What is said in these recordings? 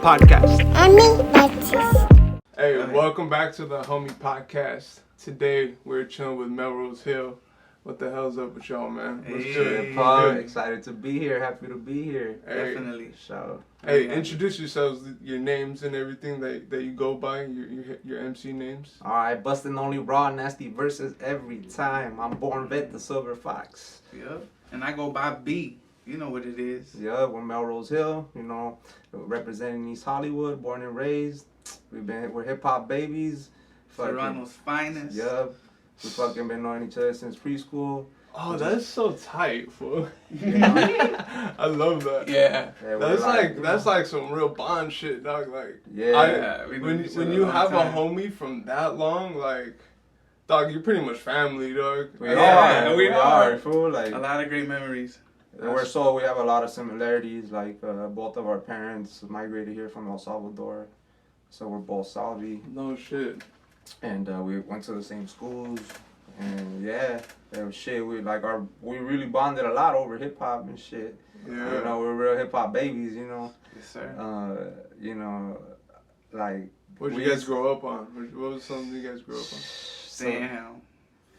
Podcast. Hawmie Podcast. Hey, welcome back to the Hawmie Podcast. Today we're chilling with MELROSExHILL. What the hell's up with y'all, man? What's good? Paul, excited to be here. Happy to be here. Hey, Definitely. Shout. Hey, introduce yourselves, your names and everything that you go by, your MC names. All right, busting only raw nasty verses every time. I'm born vet the silver fox. Yep. And I go by B. You know what it is. Yeah, we're MELROSExHILL. You know, representing East Hollywood, born and raised. We're hip hop babies. Toronto's finest. Yup. We fucking been knowing each other since preschool. Oh, that's so tight, fool. You know? I love that. Yeah. That's like some real bond shit, dog. Like, Yeah. when you have a homie from that long, like, dog, you're pretty much family, dog. We Yeah, are. we We are. are. Fool. Like, A lot of great memories. and we have a lot of similarities. Like both of our parents migrated here from El Salvador, so we're both Salvi, No shit. and we went to the same schools. And yeah, shit, we really bonded a lot over hip hop and shit. Yeah. You know, we're real hip hop babies. You know, Yes, sir. you know, like. What did you guys grow up on? What was something you guys grew up on? Damn.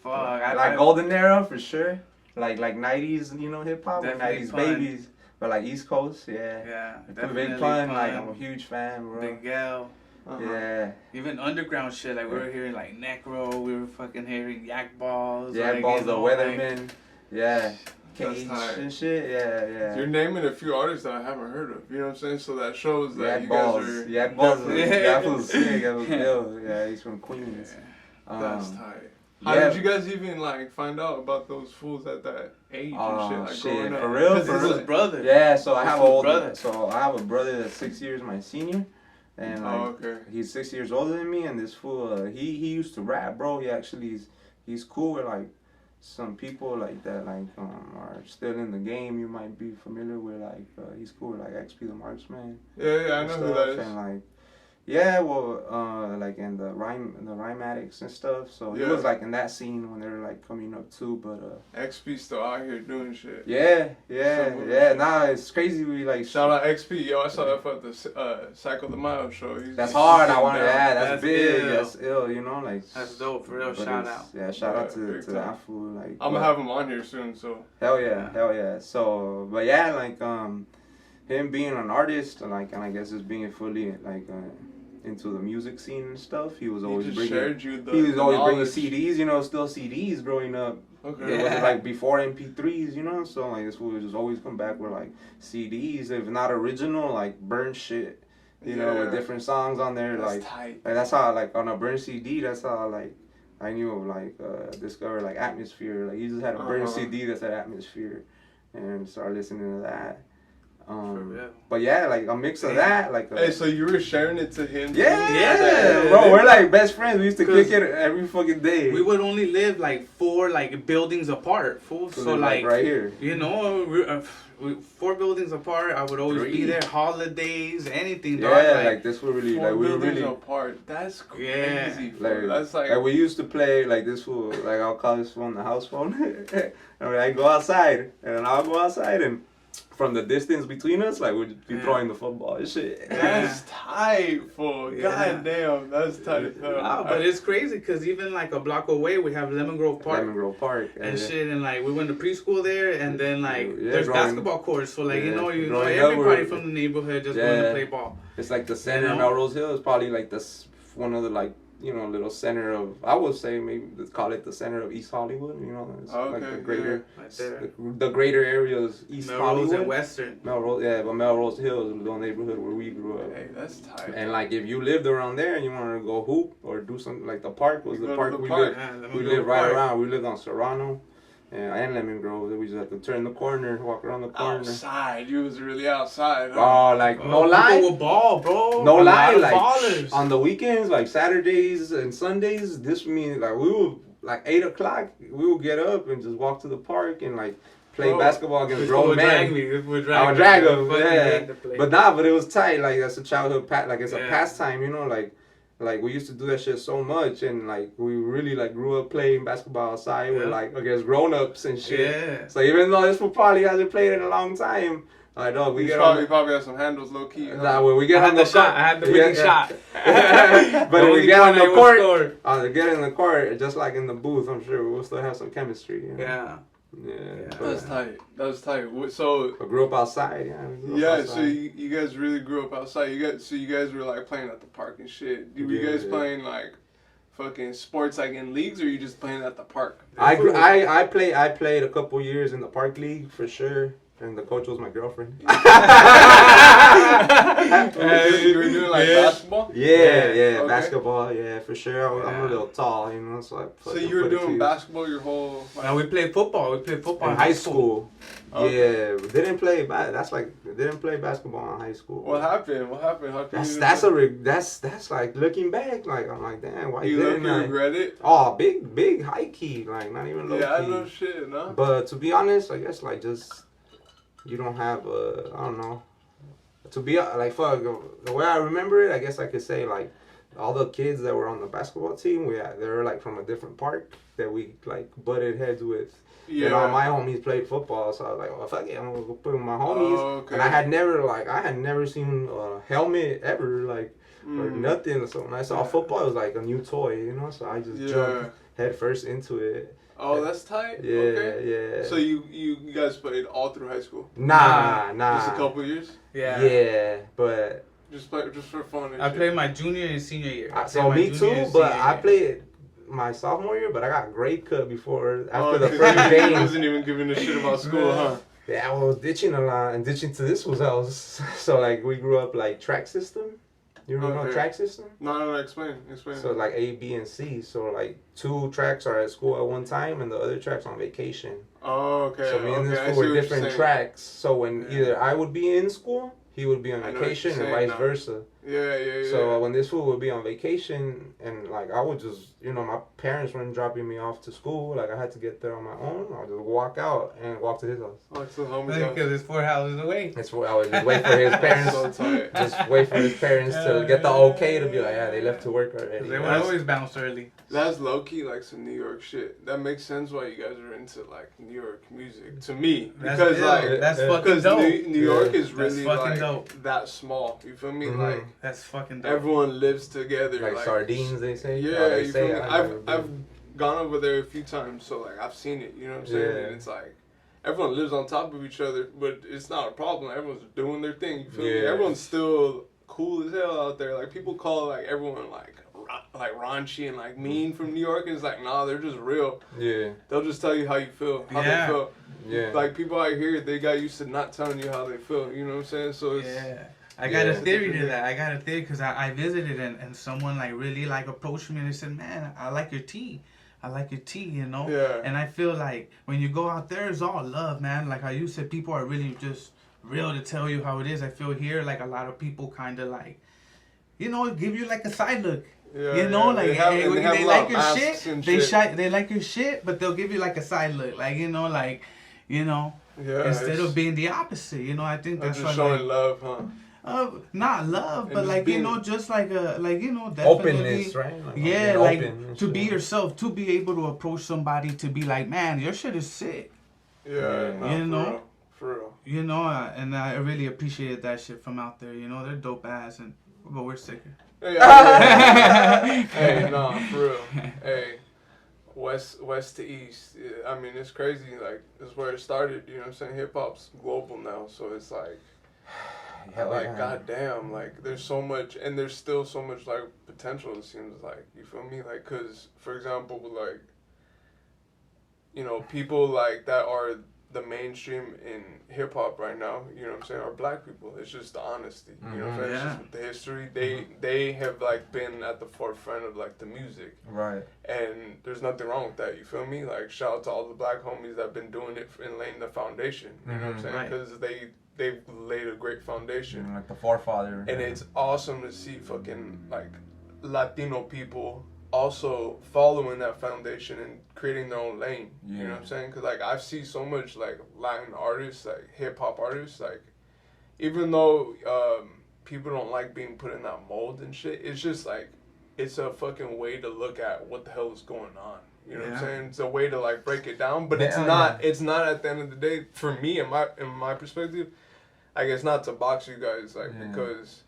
Fuck. Like golden era for sure. Like 90s, you know, hip hop. We're Definitely 90s Pun. babies, but like East Coast, yeah. Yeah. Big Definitely Pun, Pun. like I'm a huge fan, bro. Big Gal. Uh-huh. Yeah. Even underground shit. Like we were hearing like Necro. We were fucking hearing Yak Balls. Yeah, like, Balls you the know, like- Weatherman. Yeah. That's Cage tight. and shit. Yeah, You're yeah. naming a few artists that I haven't heard of. You know what I'm saying? So that shows that Yak you Balls. guys are. Yak Balls. definitely- That was sick. That was ill. Yeah, he's from Queens. That's Um, tight. How yeah. did you guys even like find out about those fools at that age Oh, and shit? Like shit, growing up? for real? 'Cause For it's His real? like- brother. Yeah, so I have His a brother that's 6 years my senior, and like Oh, okay. he's 6 years older than me. And this fool, he used to rap, bro. He actually he's cool with like some people like that, like are still in the game. You might be familiar with like he's cool with like XP the Marksman. Yeah, I know and who stuff, that is. And like, yeah, well, like in the rhyme addicts and stuff. So he Yeah. was like in that scene when they were like coming up too. But XP still out here doing shit. yeah. So- Nah, it's crazy. We like Shout out XP. Yo, I saw that for the Cycle the Mile show. That's hard. I he's want to. down. Yeah, that's That's big. ill. That's ill. You know, like. That's dope. For real. but Shout it's- out. Yeah, shout out Yeah, to big time. that fool. Like. I'm gonna have him on here soon. So Hell yeah. So, but yeah, like him being an artist, like, and I guess just being fully like into the music scene and stuff. He was always he just bringing. shared you the. He was the always bringing knowledge. CDs. You know, still CDs growing up. Okay. It Yeah. was like before MP3s, you know. So like this fool would just always come back with like CDs, if not original, like burnt shit. You know, with Yeah. different songs on there, That's like. tight. Like that's how like on a burn CD. That's how like I knew of like discovered like Atmosphere. Like he just had a burn Uh-huh. CD that said Atmosphere, and started listening to that. For real. But yeah, like a mix of that, like Hey, so you were sharing it to him? too? yeah, bro. We're like best friends. We used to kick it every fucking day. We would only live like 4 like buildings apart, fool. So like right here. you know, 4 buildings apart. I would always be 3. there. Holidays, anything. Yeah, Dog. like this was really 4 like we were buildings really. apart. That's crazy. Yeah. fool. That's like. we used to play like this fool, like I'll call this phone the house phone, and I go outside, and I'll go outside, and from the distance between us, like we'd be throwing the football and shit. That's tight, fool. Yeah. God damn, that's tight. Nah, but it's crazy because even like a block away, we have Lemon Grove Park. Lemon Grove Park And shit, and like we went to preschool there, and then like Yeah, there's growing- basketball courts, so like you yeah, know growing up, everybody we're- from the neighborhood just going to Yeah. play ball. It's like the center You of know? MELROSExHILL is probably like one of the like little center of, I would say maybe let's call it the center of East Hollywood. You know, it's like Okay, the greater Right there. the greater area is East Melrose Hollywood. and Western. Melrose, yeah, but MELROSExHILL is the neighborhood where we grew up. Hey, that's tight. And like if you lived around there and you wanted to go hoop or do something, like the park was You the go to park the we park. lived. Yeah, Lemon We Grove lived right Park. around. We lived on Serrano and Lemon Grove. We just had to turn the corner, walk around the corner. Outside, you was really outside. Huh? Oh, like no Oh, lie. people will ball, bro. No A lie, lot of like ballers. on the weekends, like Saturdays and Sundays, this means like we would like 8 o'clock. We would get up and just walk to the park and like play Bro, basketball against People grown would drag men. me. People would I would drag drag me. them, Fucking yeah. hate to play. But it was tight. Like that's a childhood like it's a Yeah. pastime, you know. Like we used to do that shit so much, and like we really like grew up playing basketball outside with Yeah. like against grown ups and shit. Yeah. So even though this one probably hasn't played in a long time, I know we You get on. probably have some handles low key. Nah, when we get I on had the the shot. court, I had the winning shot. but when we get on the Only court, score. get in the court, just like in the booth, I'm sure we'll still have some chemistry. You know? Yeah. Yeah. That's tight. That's tight. So I grew up outside. Yeah. we grew up yeah, outside. so you guys really grew up outside. You guys were like playing at the park and shit. Were you guys playing like fucking sports like in leagues, or you just playing at the park? I played a couple years in the park league for sure, and the coach was my girlfriend. You were doing like basketball? Yeah, Okay. basketball, yeah, for sure. I'm a little tall, you know, so I So you were doing basketball your whole Now we played football. We played football in high school. Okay. Yeah, we didn't play basketball in high school. What happened? How come That's like looking back, like I'm like, damn, why you didn't I? regret it? Oh, big high key, like not even low key. Yeah, no shit, no. But to be honest, I guess like just you don't have I don't know. To be like fuck the way I remember it, I guess I could say like all the kids that were on the basketball team, they were like from a different park that we like butted heads with. Yeah. And all my homies played football, so I was like, well, fuck it, I'm gonna go play with my homies. Oh, okay. And I had never seen a helmet ever, like, or nothing. So when I saw football, it was like a new toy, you know? So I just jumped head first into it. Oh, that's tight. Yeah, okay. yeah. So you guys played all through high school? Nah. Just a couple years? Yeah. Yeah, but... Just for fun and I shit. played my junior and senior year. So me too, but I played my sophomore year, but I got grade cut after the first I game. wasn't even giving a shit about school, huh? Yeah, I was ditching a lot and ditching to this was else. So like we grew up like track system. You remember track system? No, explain. So like A, B, and C. So like 2 tracks are at school at one time and the other track's on vacation. Oh, okay. So me and this I fool see were what you're different saying. tracks. So when either I would be in school, he would be on I know what vacation you're and saying vice now. versa. Yeah. So when this fool would be on vacation and like I would just, my parents weren't dropping me off to school. Like I had to get there on my own. I would just walk out and walk to his house. Oh, it's the homie's house. Because it's 4 houses away. That's where I would just wait for his parents. So tight. Just wait for his parents to get the okay to be like, yeah, they left to work already. They would always bounce early. That's low key like some New York shit. That makes sense why you guys are into like New York music to me because That's fucking dope. New York is That's really fucking like dope. that small. You feel me? Mhm. Like That's fucking dope. everyone lives together. Like sardines, they say. Yeah, Or they you say, feel me? I've never been. I've gone over there a few times, so like I've seen it. You know what I'm saying? Yeah. And it's like everyone lives on top of each other, but it's not a problem. Everyone's doing their thing. You feel me? Yeah. Everyone's still cool as hell out there. Like people call like everyone like raunchy and like mean from New York. And it's like nah, they're just real. Yeah. They'll just tell you how you feel, how they feel. Yeah. Like people out here, they got used to not telling you how they feel. You know what I'm saying? So it's I got a theory to that. I got a theory because I visited and someone like really like approached me and they said, man, I like your tea. I like your tea, you know? Yeah. And I feel like when you go out there, it's all love, man. Like how you said, people are really just real to tell you how it is. I feel here like a lot of people kind of like, give you like a side look. Yeah, Like they have they a like lot your of shit. masks and They like your shit, but they'll give you like a side look, Yeah, instead of being the opposite. I think that's just what, showing love, huh? not love, And but just like being- just like a definitely Openness, right? Like, yeah, being like open and to shit. be yourself, to be able to approach somebody, to be like, man, your shit is sick. Yeah, nah, for real. And I really appreciated that shit from out there. They're dope ass, but we're sicker. Yeah. Hey, nah, for real. Hey, west to east. I mean, it's crazy. Like, this is where it started. You know what I'm saying? Hip hop's global now, so it's like, goddamn, like, there's so much, and there's still so much like potential. It seems like, you feel me? Like, cause for example, like, people like that are the mainstream in hip hop right now, you know what I'm saying, are black people. It's just the honesty, you know what I'm saying? It's just with the history. They have like been at the forefront of like the music. Right. And there's nothing wrong with that, you feel me? Like shout out to all the black homies that have been doing it and laying the foundation, you know what I'm saying? Right. Because they've laid a great foundation. Like the forefather. And it's awesome to see fucking like Latino people also following that foundation and creating their own lane. You know what I'm saying? Because like I've seen so much like Latin artists, like hip hop artists, like even though people don't like being put in that mold and shit, it's just like it's a fucking way to look at what the hell is going on. You know what I'm saying? It's a way to like break it down, but it's not at the end of the day, for me in my perspective, I guess not to box you guys, like because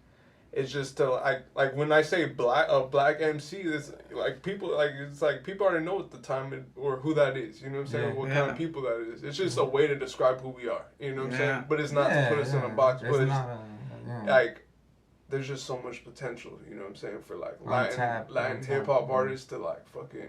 it's just to like when I say black MC, it's like people already know what the time or who that is. You know what I'm saying? What kind of people that is. It's just a way to describe who we are. You know what I'm saying? But it's not to put us in a box. But it's like there's just so much potential. You know what I'm saying? For like Latin hip hop artists to like fucking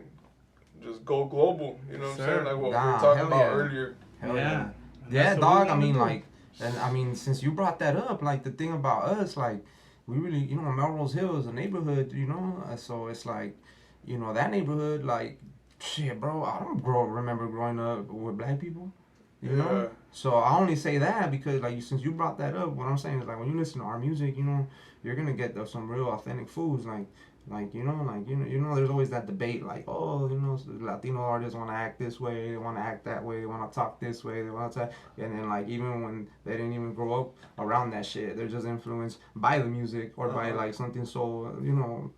just go global. You know what I'm saying? Like what we were talking about earlier. Hell yeah. Yeah, dog. I mean, like, and I mean, since you brought that up, like the thing about us, like. We really, you know, Melrose Hill is a neighborhood, you know, so it's like, you know, that neighborhood, like, shit, bro, I don't remember growing up with black people, you know? So I only say that because, like, since you brought that up, what I'm saying is, like, when you listen to our music, you know, you're going to get some real authentic foods, you know, there's always that debate, like, oh, you know, Latino artists want to act this way, they want to act that way, they want to talk this way, they want to, and then, like, even when they didn't even grow up around that shit, they're just influenced by the music or by, like, something so, you know,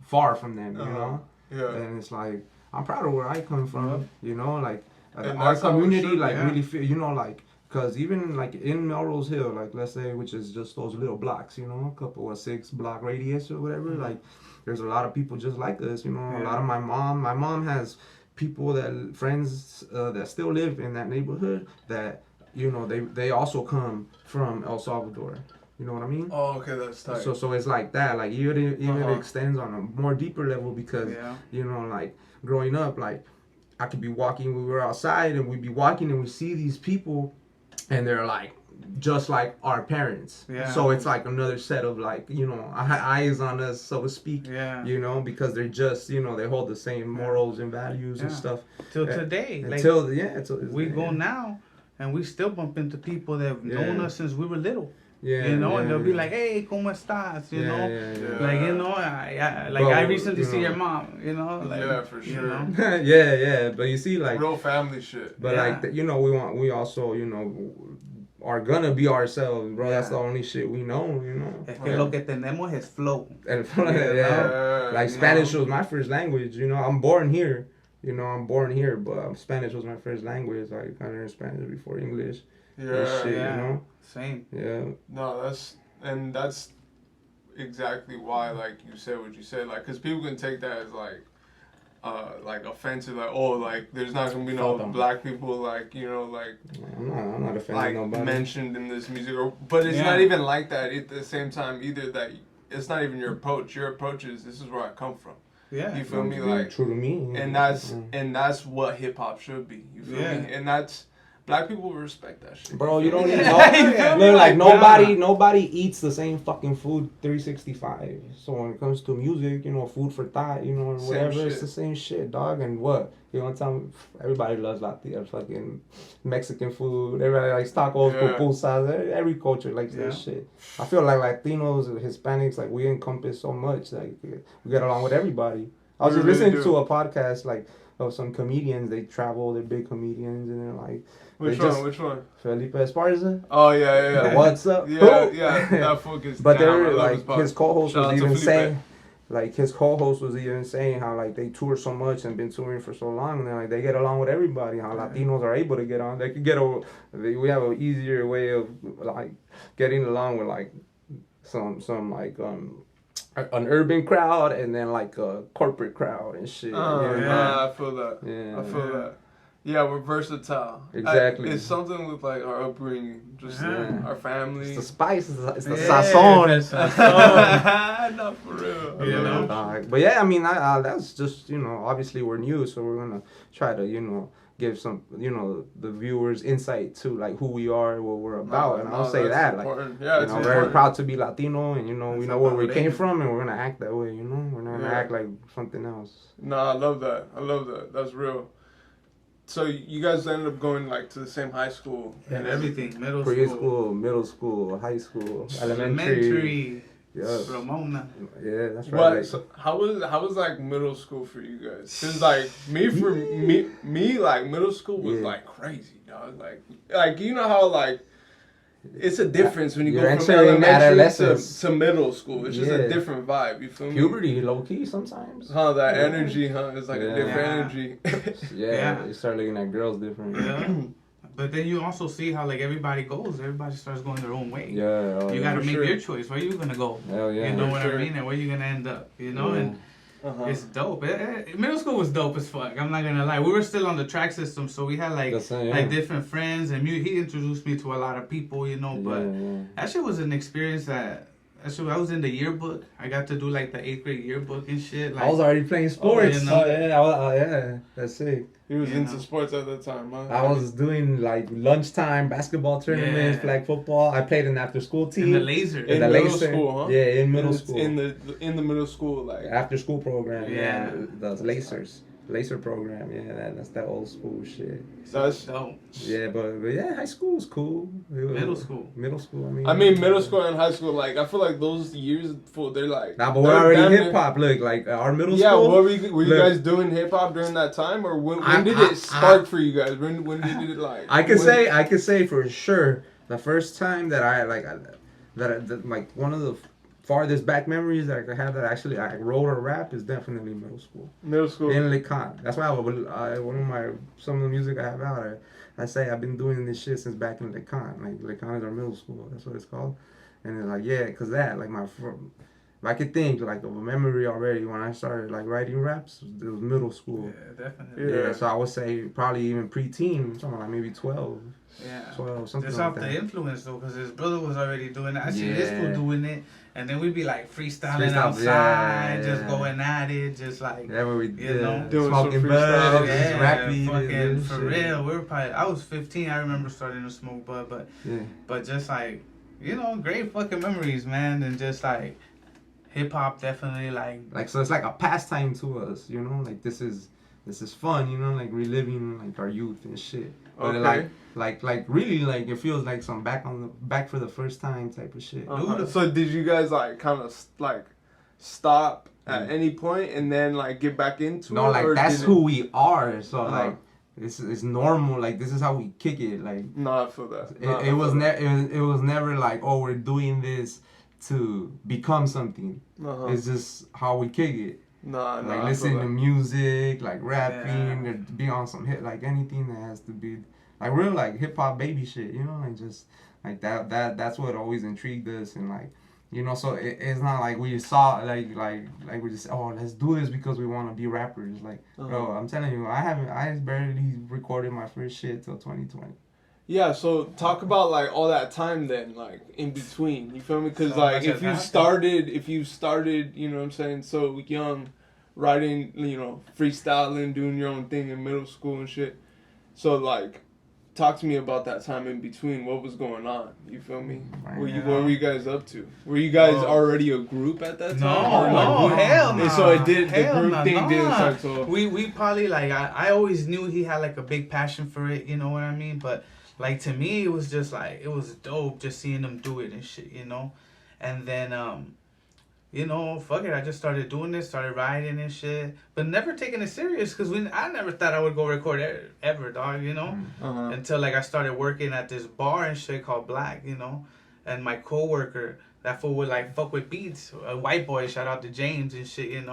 far from them, you know? Yeah. And it's like, I'm proud of where I come from, you know, like, our community, like, really feel, you know, like, because even, like, in Melrose Hill, like, let's say, which is just those little blocks, you know, a couple of 6-block radius or whatever, like, there's a lot of people just like us, you know, a lot of my mom has people friends that still live in that neighborhood that, you know, they also come from El Salvador. You know what I mean? Oh, okay, that's tight. So it's like that, like, even it extends on a more deeper level because, you know, like, growing up, like, I could be walking, we were outside and we'd be walking and we see these people and they're like just like our parents. So it's like another set of, like, you know, eyes on us, so to speak. You know, because they're just, you know, they hold the same morals and values and stuff. Till today. We go now and we still bump into people that have known us since we were little. You know, and they'll be like, hey, ¿cómo estás? You know? Like, you know, I recently see your mom, you know? Like, for sure. You know? But you see, like... real family shit. But, like, you know, we also, you know, are gonna be ourselves, bro. That's the only shit we know, you know? Es que lo que tenemos es flow. Like, Spanish was my first language, you know? I'm born here, but Spanish was my first language. Like, I learned Spanish before English. You know? Same. No, that's exactly why, like, you said what you said, like, because people can take that as like offensive, like, oh, like, there's not gonna be no black people, like, you know, like, I'm not offending like nobody. Mentioned in this music, but it's not even like that at the same time either. That it's not even your approach. Your approach is, this is where I come from. You feel me? Like, true to me. And that's what hip hop should be. You feel me? And that's. Black people respect that shit. Bro, you don't even know. Look, like, nobody eats the same fucking food 365. So when it comes to music, you know, food for thought, you know, whatever, it's the same shit, dog. And what? You want to tell me? Everybody loves Latino, fucking Mexican food. Everybody likes tacos, pupusas. Every culture likes that shit. I feel like Latinos, Hispanics, like, we encompass so much. Like, we get along with everybody. I was just listening to a podcast, like, of some comedians. They travel, they're big comedians, and they're like... Which one? Felipe Esparza. Oh, yeah. What's up? That focus. But they're, like, his co-host was even saying... Like, his co-host was even saying how, like, they tour so much and been touring for so long, and they're like, they get along with everybody. How Latinos are able to get on. They could get we have an easier way of, like, getting along with, like, some like, an urban crowd and then, like, a corporate crowd and shit. I feel that. I feel that. Yeah, we're versatile. Exactly. It's something with, like, our upbringing, just our family. It's the spice. It's the sazon. Not for real. You know? But yeah, I mean, that's just, you know, obviously we're new, so we're gonna try to, you know, give some, you know, the viewers insight to, like, who we are, what we're about, and I'll say that, important. Like, you know, very proud to be Latino, and, you know, we know where we came from, and we're gonna act that way, you know, we're not gonna act like something else. No, I love that. That's real. So you guys ended up going, like, to the same high school and everything, preschool, middle school, high school, elementary. Yes. Ramona. Yeah, that's right. What? So how was like middle school for you guys? Cause like me like middle school was like crazy, dog. Like you know how like it's a difference when you go from elementary to middle school. It's just a different vibe. You feel me? Puberty, low key sometimes. That energy, it's like a different energy. You start looking at girls different. But then you also see how like everybody goes. Everybody starts going their own way. Yeah. You gotta make your choice. Where you gonna go? Hell yeah. You know what I mean? And where you gonna end up? You know, and it's dope. Middle school was dope as fuck. I'm not gonna lie. We were still on the track system, so we had like different friends, and he introduced me to a lot of people. You know, but that shit was an experience that. I was in the yearbook. I got to do like the 8th grade yearbook and shit. Like, I was already playing sports. You know? Yeah, that's sick. He was into sports at that time, huh? I was doing like lunchtime basketball tournaments, flag football. I played an after school team. In the laser. In the middle school, huh? Yeah, in middle school. In the middle school, like after school program. Yeah, the lasers. Laser program, that's that old school shit. That's dope. Yeah, but yeah, high school was cool. Middle school, I mean, middle school and high school, like I feel like those years, they're like. Nah, but we're already hip hop. Look, like our middle school. Yeah, were you guys doing hip hop during that time, or when did it spark for you guys? When did it like? I could say for sure the first time that I like one of the farthest back memories that I have that actually I wrote or rap is definitely middle school. Middle school. In Lecan. That's why some of the music I have out, I say I've been doing this shit since back in Lecan. Like Lecan is our middle school. That's what it's called. And it's like cause that like if I could think like of a memory already when I started like writing raps, it was middle school. Yeah, definitely. Yeah, so I would say probably even preteen, something like maybe 12. Yeah. 12, something just like off that. the influence though, because his brother was already doing it. I see this fool doing it, and then we'd be like freestyling outside, just going at it, just like where we doing smoking bud, rapping, fucking for real. We were probably I was 15. I remember starting to smoke bud, but just like great fucking memories, man, and just like hip hop definitely like so it's like a pastime to us, like this is fun, like reliving like our youth and shit. But like really like it feels like some back for the first time type of shit. So did you guys like kind of like stop at any point and then like get back into it? No, like that's who we are. So like this is normal. Like this is how we kick it. Like no, I feel that. It was never like we're doing this to become something. It's just how we kick it. Like listening to music, like rapping, or be on some hit, like anything that has to be like real, like hip hop baby shit, like just like that's what always intrigued us, and like so it's not like we saw like we just let's do this because we want to be rappers. Like bro, I'm telling you, I barely recorded my first shit till 2020. Yeah, so talk about like all that time then, like in between. You feel me? Because like if you started, you know what I'm saying, so young, writing, freestyling, doing your own thing in middle school and shit. So like, talk to me about that time in between. What was going on? You feel me? What were you guys up to? Were you guys already a group at that time? No, hell no. So it did. The group thing didn't start till. We probably like I always knew he had like a big passion for it. You know what I mean? But like to me, it was just like it was dope just seeing them do it and shit. And then fuck it. I just started doing this, started writing and shit, but never taking it serious because I never thought I would go record ever, dog. Until like I started working at this bar and shit called Black, and my coworker, that fool would like fuck with beats, a white boy. Shout out to James and shit,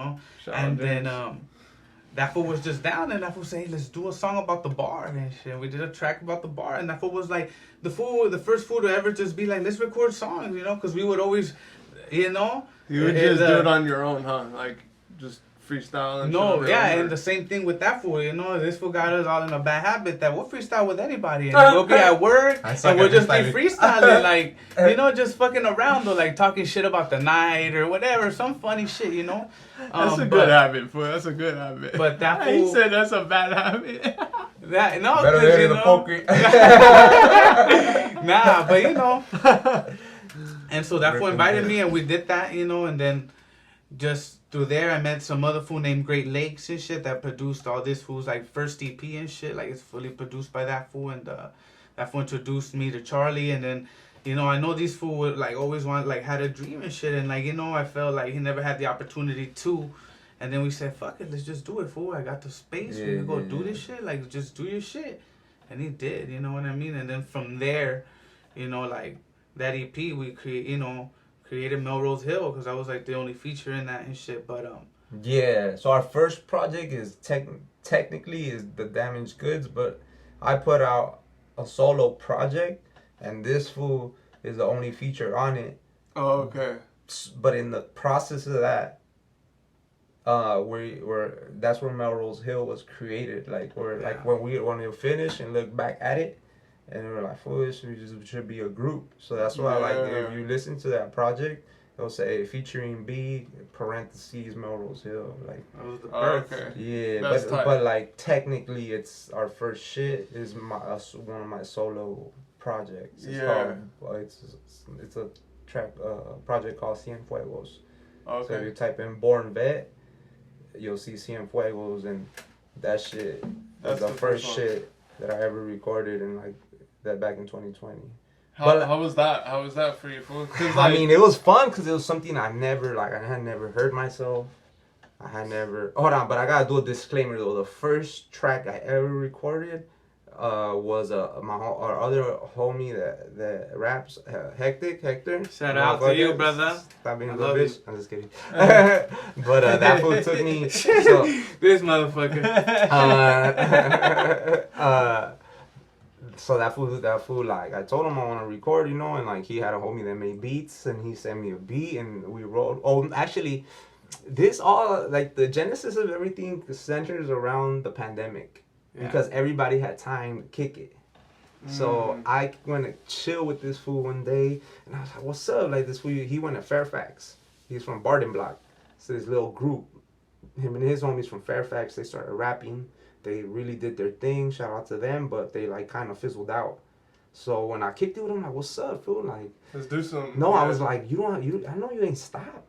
and then that fool was just down, and that fool said, hey, let's do a song about the bar and shit. We did a track about the bar, and that fool was like the first fool to ever just be like, let's record songs, because we would always, You would just do it on your own, huh? Like, just freestyle and and the same thing with that fool, This fool got us all in a bad habit that we'll freestyle with anybody. And we'll be at work, and we'll just be freestyling, like, just fucking around, or like talking shit about the night or whatever, some funny shit, That's a good habit, fool. That's a good habit. But that fool... He said that's a bad habit. Better than the poker. Nah, but and so that fool invited me, and we did that, and then just through there I met some other fool named Great Lakes and shit that produced all this fool's like first EP and shit. Like it's fully produced by that fool, and that fool introduced me to Charlie, and then I know these fool would like always had a dream and shit, and like I felt like he never had the opportunity to. And then we said, fuck it, let's just do it, fool. I got the space. We can go do this shit. Like, just do your shit. And he did, you know what I mean? And then from there, like, that EP, we created Melrose Hill, because I was, like, the only feature in that and shit. But, yeah, so our first project is technically is The Damaged Goods, but I put out a solo project, and this fool is the only feature on it. Oh, okay. But in the process of that, that's where MELROSExHILL was created. Like like when we finish and look back at it, and we're like, "Foolish, we should be a group." So that's why, like, if you listen to that project, it'll say featuring B parentheses MELROSExHILL. Like, that was the birth. Okay. Yeah, but like technically, it's our first shit is one of my solo projects. It's called, it's a track project called Cienfuegos. Okay. So if you type in Born Vet, you'll see Cienfuegos, and that shit was the first shit that I ever recorded, and like that back in 2020. How was that? How was that for you? I mean, it was fun because it was something I had never heard myself. I had never. Hold on, but I gotta do a disclaimer though. The first track I ever recorded was our other homie that raps, Hector. Shout out to you, brother. Stop being a little bitch. I'm just kidding. But that fool took me. So, this motherfucker. So that fool, like, I told him I want to record, you know, and like he had a homie that made beats, and he sent me a beat, and we wrote. Oh, actually, this all, like, the genesis of everything centers around the pandemic. Because everybody had time to kick it. So I went to chill with this fool one day, and I was like, what's up? Like, this fool, he went to Fairfax. He's from Barden Block. So this little group, him and his homies from Fairfax, they started rapping. They really did their thing. Shout out to them, but they like kind of fizzled out. So when I kicked it with him, like, what's up, fool? Like, let's do something. No, I was like, I know you ain't stopped.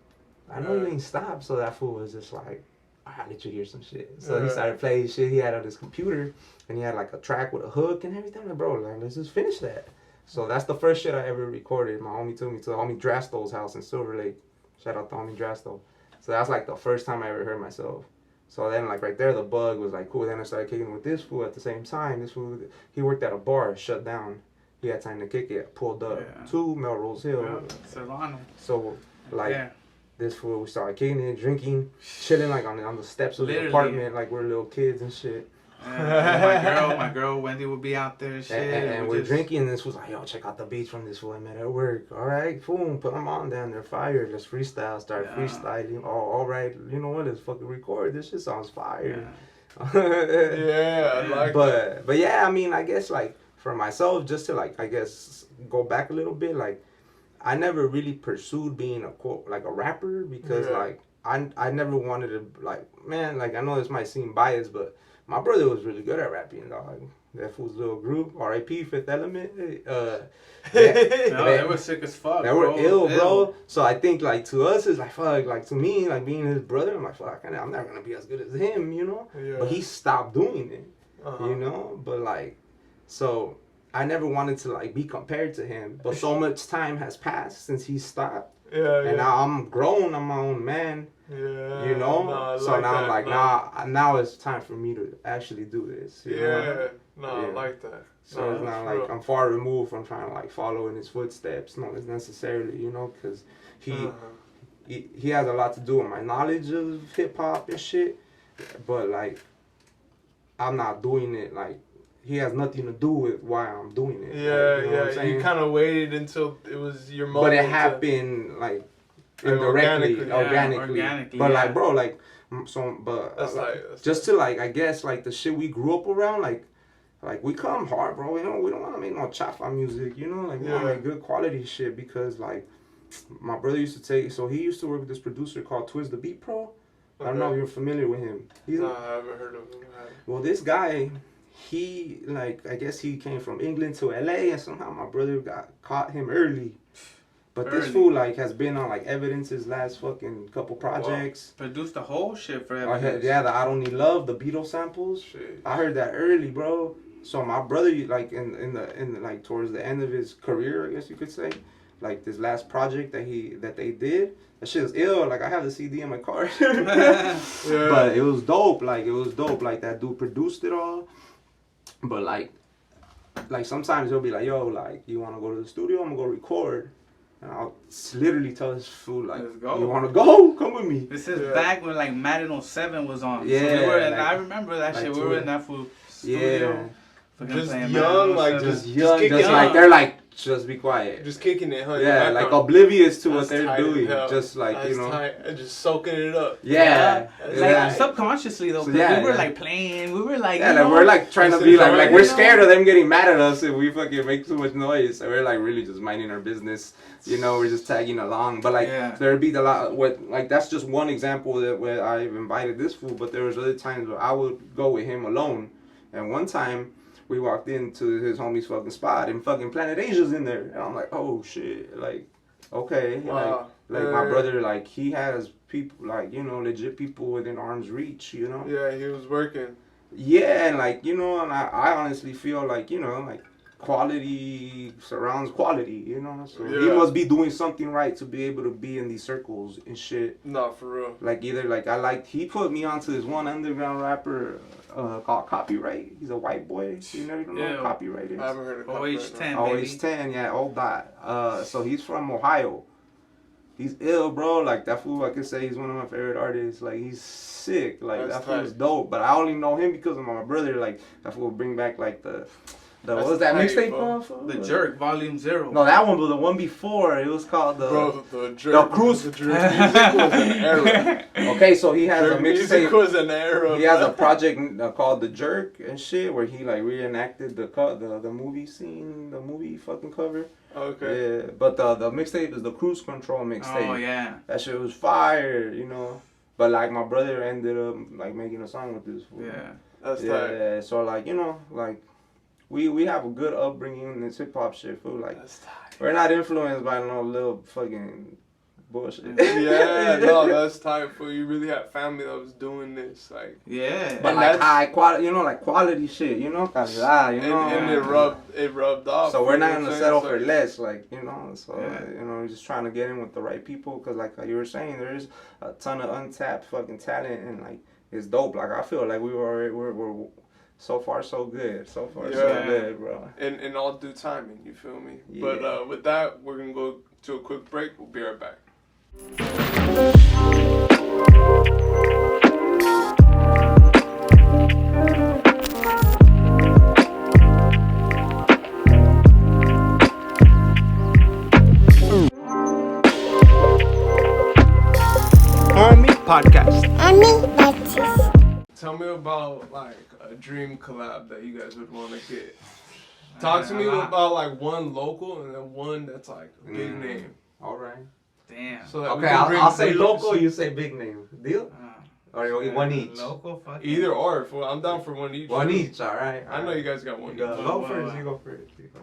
I know you ain't stopped. So that fool was just like, I'll let you hear some shit. So he started playing shit he had on his computer, and he had like a track with a hook and everything. I'm like, bro, like, let's just finish that. So that's the first shit I ever recorded. My homie took me to the homie Drasto's house in Silver Lake. Shout out to homie Drasto. So that's like the first time I ever heard myself. So then, like, right there, the bug was like, cool. Then I started kicking with this fool at the same time. This fool, he worked at a bar, shut down. He had time to kick it, pulled up to MELROSExHILL. So, like, this fool, we started kicking it, drinking, chilling, like, on the steps of the apartment, like we're little kids and shit. My girl Wendy would be out there and shit. And we're drinking, and this was like, yo, check out the beats from this fool I met at work. All right, boom, put them on down. They're fire. Just freestyle, start freestyling. Oh, all right, you know what? Let's fucking record. This shit sounds fire. I like that. But yeah, I mean, I guess, like, for myself, just to, like, I guess, go back a little bit, like, I never really pursued being a rapper because like I never wanted to, like, man, like, I know this might seem biased, but my brother was really good at rapping, dog. That fool's little group, R.I.P. Fifth Element. They were sick as fuck. They were ill, bro. So I think, like, to us, it's like, fuck, like, to me, like, being his brother, I'm like, fuck, I'm never gonna be as good as him, you know. But he stopped doing it, you know. But like, so I never wanted to, like, be compared to him, but so much time has passed since he stopped. And now I'm grown, I'm my own man. You know? No, so like now I'm like, now it's time for me to actually do this. You know? I like that. So it's not like I'm far removed from trying to, like, follow in his footsteps, not necessarily, you know, because he has a lot to do with my knowledge of hip hop and shit, but, like, I'm not doing it, like, he has nothing to do with why I'm doing it. You know what I'm saying? You kind of waited until it was your moment. But it happened, like, indirectly, organically. But like, bro, like, so, but that's just to, like, I guess, like, the shit we grew up around, like we come hard, bro. You know, we don't want to make no chafa music, you know, like, we want to make good quality shit because, like, my brother used to he used to work with this producer called Twist the Beat Pro. I don't know if you're familiar with him. I haven't heard of him. Well, this guy, he, like, I guess he came from England to LA, and somehow my brother caught him early. But this fool, like, has been on, like, Evidence's last fucking couple projects. Produced the whole shit for Evidence. The I Don't Need Love, the Beatles samples. Shit. I heard that early, bro. So my brother, like, in the like, towards the end of his career, I guess you could say, like, this last project that they did, that shit was ill. Like, I have the CD in my car. But it was dope. Like, that dude produced it all. But, like sometimes he'll be like, yo, like, you want to go to the studio? I'm going to go record. And I'll literally tell this fool, like, let's go. You want to go? Come with me. This is back when, like, Madden 07 was on. Yeah. So we were I remember that shit. We were in that fool studio. Just young, like just like they're like, just be quiet. Just kicking it, huh? Yeah, like oblivious to what they're doing. Just like, you know. Just soaking it up. Yeah. Like subconsciously though, we were like playing, we were like, like we're like trying to be like we're scared of them getting mad at us if we fucking make too much noise. So we're like really just minding our business. You know, we're just tagging along. But like there'd be a lot with like that's just one example that where I've invited this fool, but there was other times where I would go with him alone. And one time we walked into his homie's fucking spot and fucking Planet Asia's in there. And I'm like, oh shit, like, okay. Wow. Like my brother, like, he has people, like, you know, legit people within arm's reach, you know? Yeah, he was working. Yeah, and like, you know, and I honestly feel like, you know, like, quality surrounds quality, you know? So he must be doing something right to be able to be in these circles and shit. No, for real. Like, either, like, he put me onto this one underground rapper called Copyright. He's a white boy. You know what Copyright is? I haven't heard of Copyright. OH10, OH10, yeah, old dot. So he's from Ohio. He's ill, bro. Like, that fool, I could say he's one of my favorite artists. Like, he's sick. Like, that fool is dope. But I only know him because of my brother. Like, that fool bring back, like, what was that mixtape called? The Jerk, Volume 0. No, that one, but the one before, it was called the Jerk. The Cruise. The Jerk music was an era. Okay, so he has a mixtape. Music was an era. He has a project called The Jerk and shit, where he like reenacted the movie scene, the movie fucking cover. Okay. Yeah, but the mixtape is the Cruise Control mixtape. Oh yeah. That shit was fire, you know. But like my brother ended up like making a song with this fool. Yeah. That's tight. Yeah, so like, you know, like we have a good upbringing in this hip hop shit, fool. Like we're not influenced by no little fucking bullshit. Yeah, no, that's tight, fool. You really had family that was doing this, like. Yeah. But like high quality, you know, like quality shit, you know, and it rubbed off. So we're not gonna settle for less, like, you know. So you know, we're just trying to get in with the right people, cause like you were saying, there is a ton of untapped fucking talent, and like it's dope. Like I feel like we're so far so good. So far so good, bro. In all due timing, you feel me? Yeah. But with that, we're gonna go to a quick break. We'll be right back. Hawmie Podcast. Hawmie Podcast. Tell me about like a dream collab that you guys would want to get. Talk to me about like one local and then one that's like a big name. All right. Damn. So okay, I'll say local, you say big name. Deal? Or one each? Local, fuck either or. I'm down for one each. One each, all right. I know you guys got one each. Go first, you go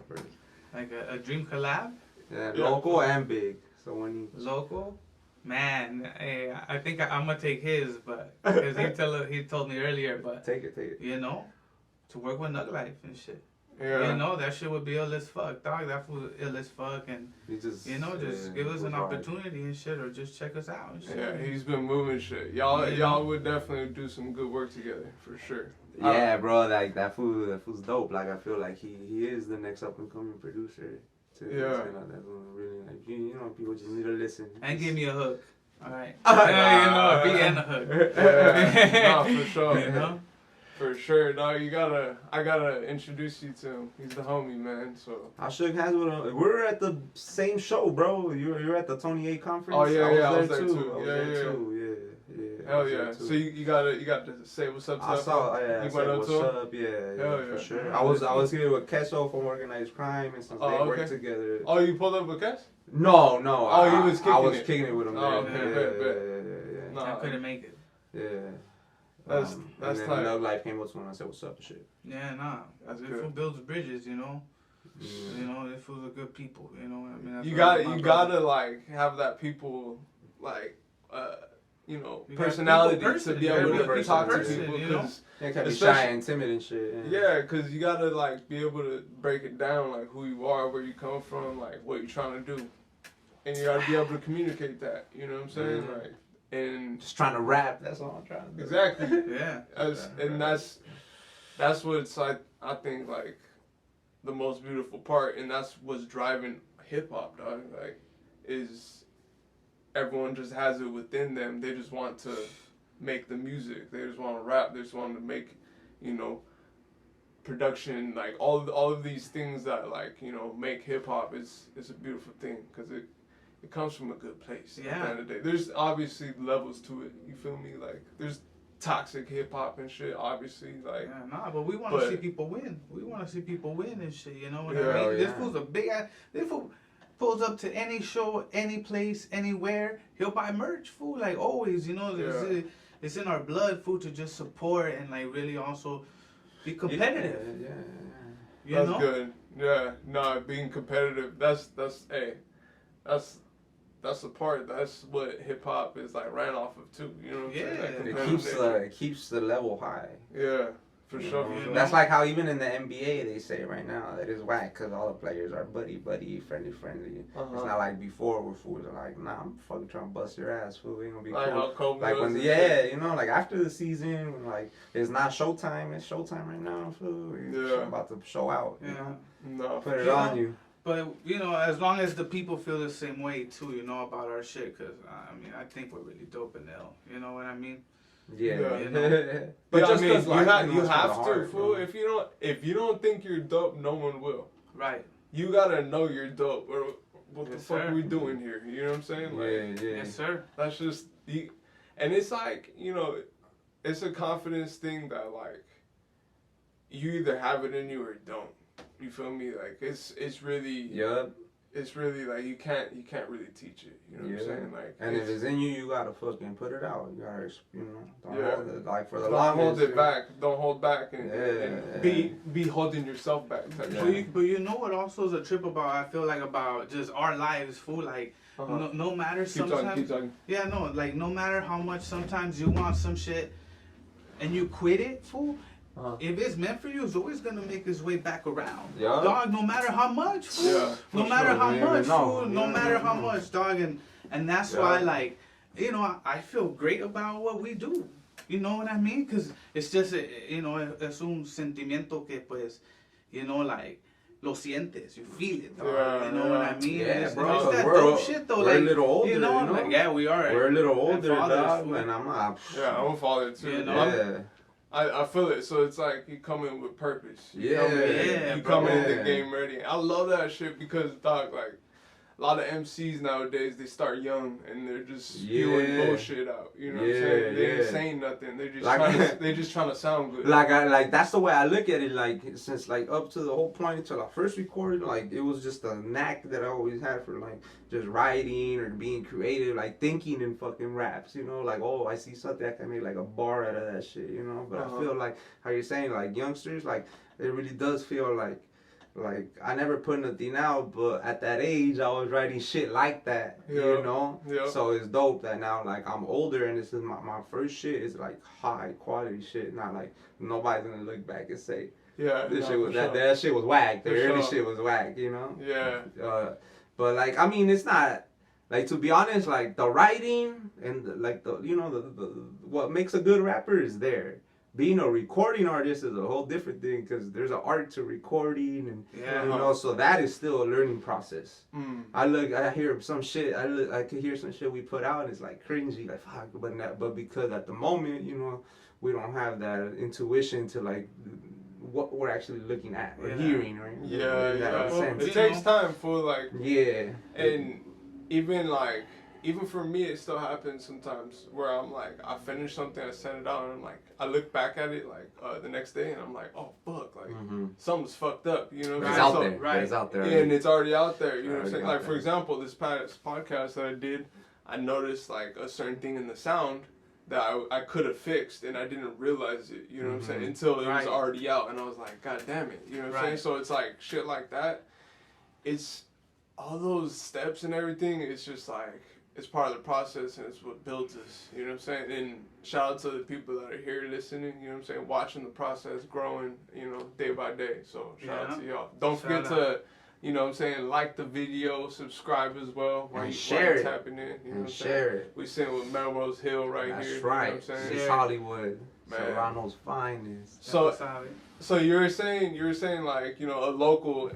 first. Like a dream collab? Yeah, local and big. So one each. Local? Man, hey, I think I'm gonna take his, but because he told me earlier, but take it. You know, to work with Nug Life and shit. Yeah. You know, that shit would be ill as fuck, dog. That fool ill as fuck, and just give us an opportunity and shit, or just check us out and shit. Yeah, he's been moving shit. Y'all would definitely do some good work together for sure. Yeah, bro, like that fool's dope. Like I feel like he is the next up and coming producer. Yeah. You know, that's really like you know, people just need to listen. And give me a hook. All right. You know, a beat and a hook. Yeah, no, for sure. You know. For sure, dog. I gotta introduce you to him. He's the homie, man. So I shook hands with him. We're at the same show, bro. You're at the Tony A conference. Oh yeah, I was there too. Yeah. Hell yeah. So you got to say what's up to I saw, you went up to him? Yeah, for sure. I was here with Kesso from Organized Crime, and since they worked together. Oh, you pulled up with Kes? No. Oh, he was kicking I was kicking it with him. Oh, okay, yeah. No, I couldn't make it. Yeah. That's and tight. then Love Life came up to him and I said, "What's up?" and shit. Yeah, nah. That's good. This fool builds bridges, you know. You know, this fool's are good people. You know, I mean, you gotta like have that people like you know, personality to be able to talk to people, because they can be shy and timid and shit. Yeah, because you gotta like be able to break it down, like who you are, where you come from, like what you're trying to do, and you gotta be able to communicate that. You know what I'm saying? Like, and just trying to rap. That's all I'm trying to do. Exactly. Yeah. And that's what's like, I think like the most beautiful part, and that's what's driving hip hop, dog. Like, is everyone just has it within them. They just want to make the music. They just want to rap. They just want to make, you know, production, like all of these things that like, you know, make hip hop is a beautiful thing because it comes from a good place. Yeah. At the end of the day, there's obviously levels to it. You feel me? Like there's toxic hip hop and shit. Obviously, like but we want to see people win. We want to see people win and shit. You know what I mean? This fool's a big ass. This fool pulls up to any show, any place, anywhere. He'll buy merch, fool. Like always, you know. It's in our blood, fool, to just support and like really also be competitive. Yeah. That's good. Yeah. Nah, being competitive. That's the part. That's what hip hop is like ran off of too. You know what I'm saying? It keeps the level high. Yeah, for sure. That's like how even in the NBA they say right now that it's whack because all the players are buddy, friendly. It's not like before where fools are like, nah, I'm fucking trying to bust your ass, fool. We ain't gonna be cool. Like when you know, like after the season, when like it's not showtime, it's showtime right now, fool. You're about to show out. You know? No, put it on you. But, you know, as long as the people feel the same way, too, you know, about our shit. Because, I mean, I think we're really dope in L. You know what I mean? Yeah. You know? But just because you have to, fool. If you don't think you're dope, no one will. Right. You got to know you're dope. Or what the fuck are we doing here? You know what I'm saying? Like, Yes, sir. That's just... And it's like, you know, it's a confidence thing that, like, you either have it in you or don't. You feel me? Like it's really it's really like you can't really teach it. You know what I'm saying? Like, and if it's in you, you gotta fucking put it out. You gotta, don't hold it. Like for the longest, don't hold it back. Don't hold back and be holding yourself back. But you know what also is a trip about? I feel like about just our lives, fool. Like no matter sometimes. Keep talking. Yeah, no, like no matter how much sometimes you want some shit, and you quit it, fool. If it's meant for you, it's always gonna make its way back around. Yeah. Dog, no matter how much, fool. No matter how much, fool. No matter how much, dog. And that's why, like, you know, I feel great about what we do. You know what I mean? Because it's just, you know, es un sentimiento que, pues, you know, like, lo sientes, you feel it, dog. You know what I mean? Yeah, bro. It's that dope shit, though. We're like, a little older, you know? Like, yeah, we are. We're a little older, dog, and I'm not. Yeah, I'm a father, too. You know? I feel it, so it's like you come in with purpose. You come in the game ready. I love that shit because, dog, like, a lot of MCs nowadays, they start young and they're just spewing bullshit out. You know what I'm saying? They ain't saying nothing. They're just trying to sound good. Like that's the way I look at it. Like since like up to the whole point until I first recorded, like it was just a knack that I always had for like just writing or being creative, like thinking in fucking raps. You know, like oh I see something I can make like a bar out of that shit. You know, but I feel like how you're saying like youngsters, like it really does feel like I never put nothing out, but at that age I was writing shit like that, you know? So it's dope that now like I'm older and this is my first shit is like high quality shit, not like nobody's gonna look back and say, this shit was that shit was whack, the early shit was whack, you know? Yeah. But like, I mean, it's not, like to be honest, like the writing and the you know, the what makes a good rapper is there. Being a recording artist is a whole different thing because there's an art to recording and you know, so that is still a learning process. I hear some shit, I could hear some shit we put out and it's like cringy, like fuck, but because at the moment, you know, we don't have that intuition to like what we're actually looking at or hearing, right? It takes time for like and even for me, it still happens sometimes where I'm like, I finish something, I send it out, and I'm like, I look back at it like the next day, and I'm like, oh fuck, like something's fucked up, you know? It's out there, right? It's out there, and it's already out there. You know what I'm saying? Like for example, this past podcast that I did, I noticed like a certain thing in the sound that I could have fixed, and I didn't realize it. You know what I'm saying? Until it was already out, and I was like, god damn it, you know what I'm saying? So it's like shit like that. It's all those steps and everything. It's just like. It's part of the process and it's what builds us, you know what I'm saying? And shout out to the people that are here listening, you know what I'm saying? Watching the process growing, you know, day by day. So shout out to y'all. Don't forget to, you know what I'm saying, like the video, subscribe as well. And share it. Tapping in, you know and share it. We sitting with MELROSExHILL right here. That's right. You know what I'm saying? It's Hollywood. Serrano's finest. So you were saying like, you know, a local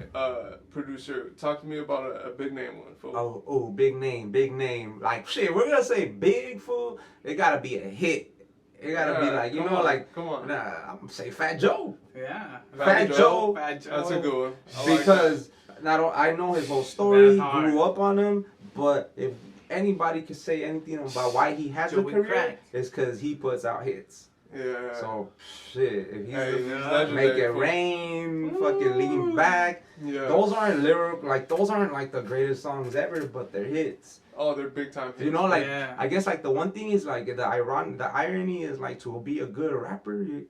producer. Talk to me about a big name one, fool. Oh, big name. Like shit, we're gonna say big, fool. It gotta be a hit. It gotta be like, you know, like, come on. I'm gonna say Fat Joe. Yeah. Fat Joe. That's a good one. Because I know his whole story, grew up on him, but if anybody could say anything about why he has a career, it's because he puts out hits. Yeah. So, shit, if he's Make It Rain, fucking Lean Back, those aren't those aren't like the greatest songs ever, but they're hits. Oh, they're big time hits. You know, like, I guess, like, the one thing is, like, the irony is, like, to be a good rapper, you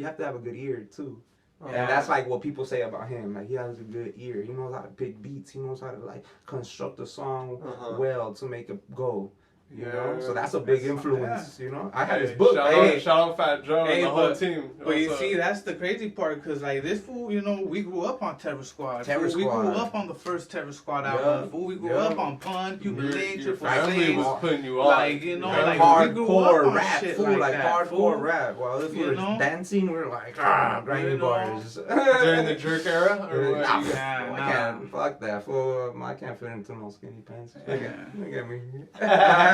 have to have a good ear, too. And that's, like, what people say about him. Like, he has a good ear. He knows how to pick beats. He knows how to, like, construct a song well to make it go. You know, so that's a big influence. You know, I had his book. Shout out Fat Joe and the whole team. But you see, that's the crazy part, because like this fool, you know, we grew up on Terror Squad. We grew up on the first Terror Squad album. Fool, we grew up on Pun, Cuban Link, Your family was putting you on. Like, you know, like hardcore rap, shit fool, like that, hardcore rap. While if we were dancing, we were like grinding bars. During the jerk era, or what? I can't. Fuck that, fool. I can't fit into no skinny pants. Look at me.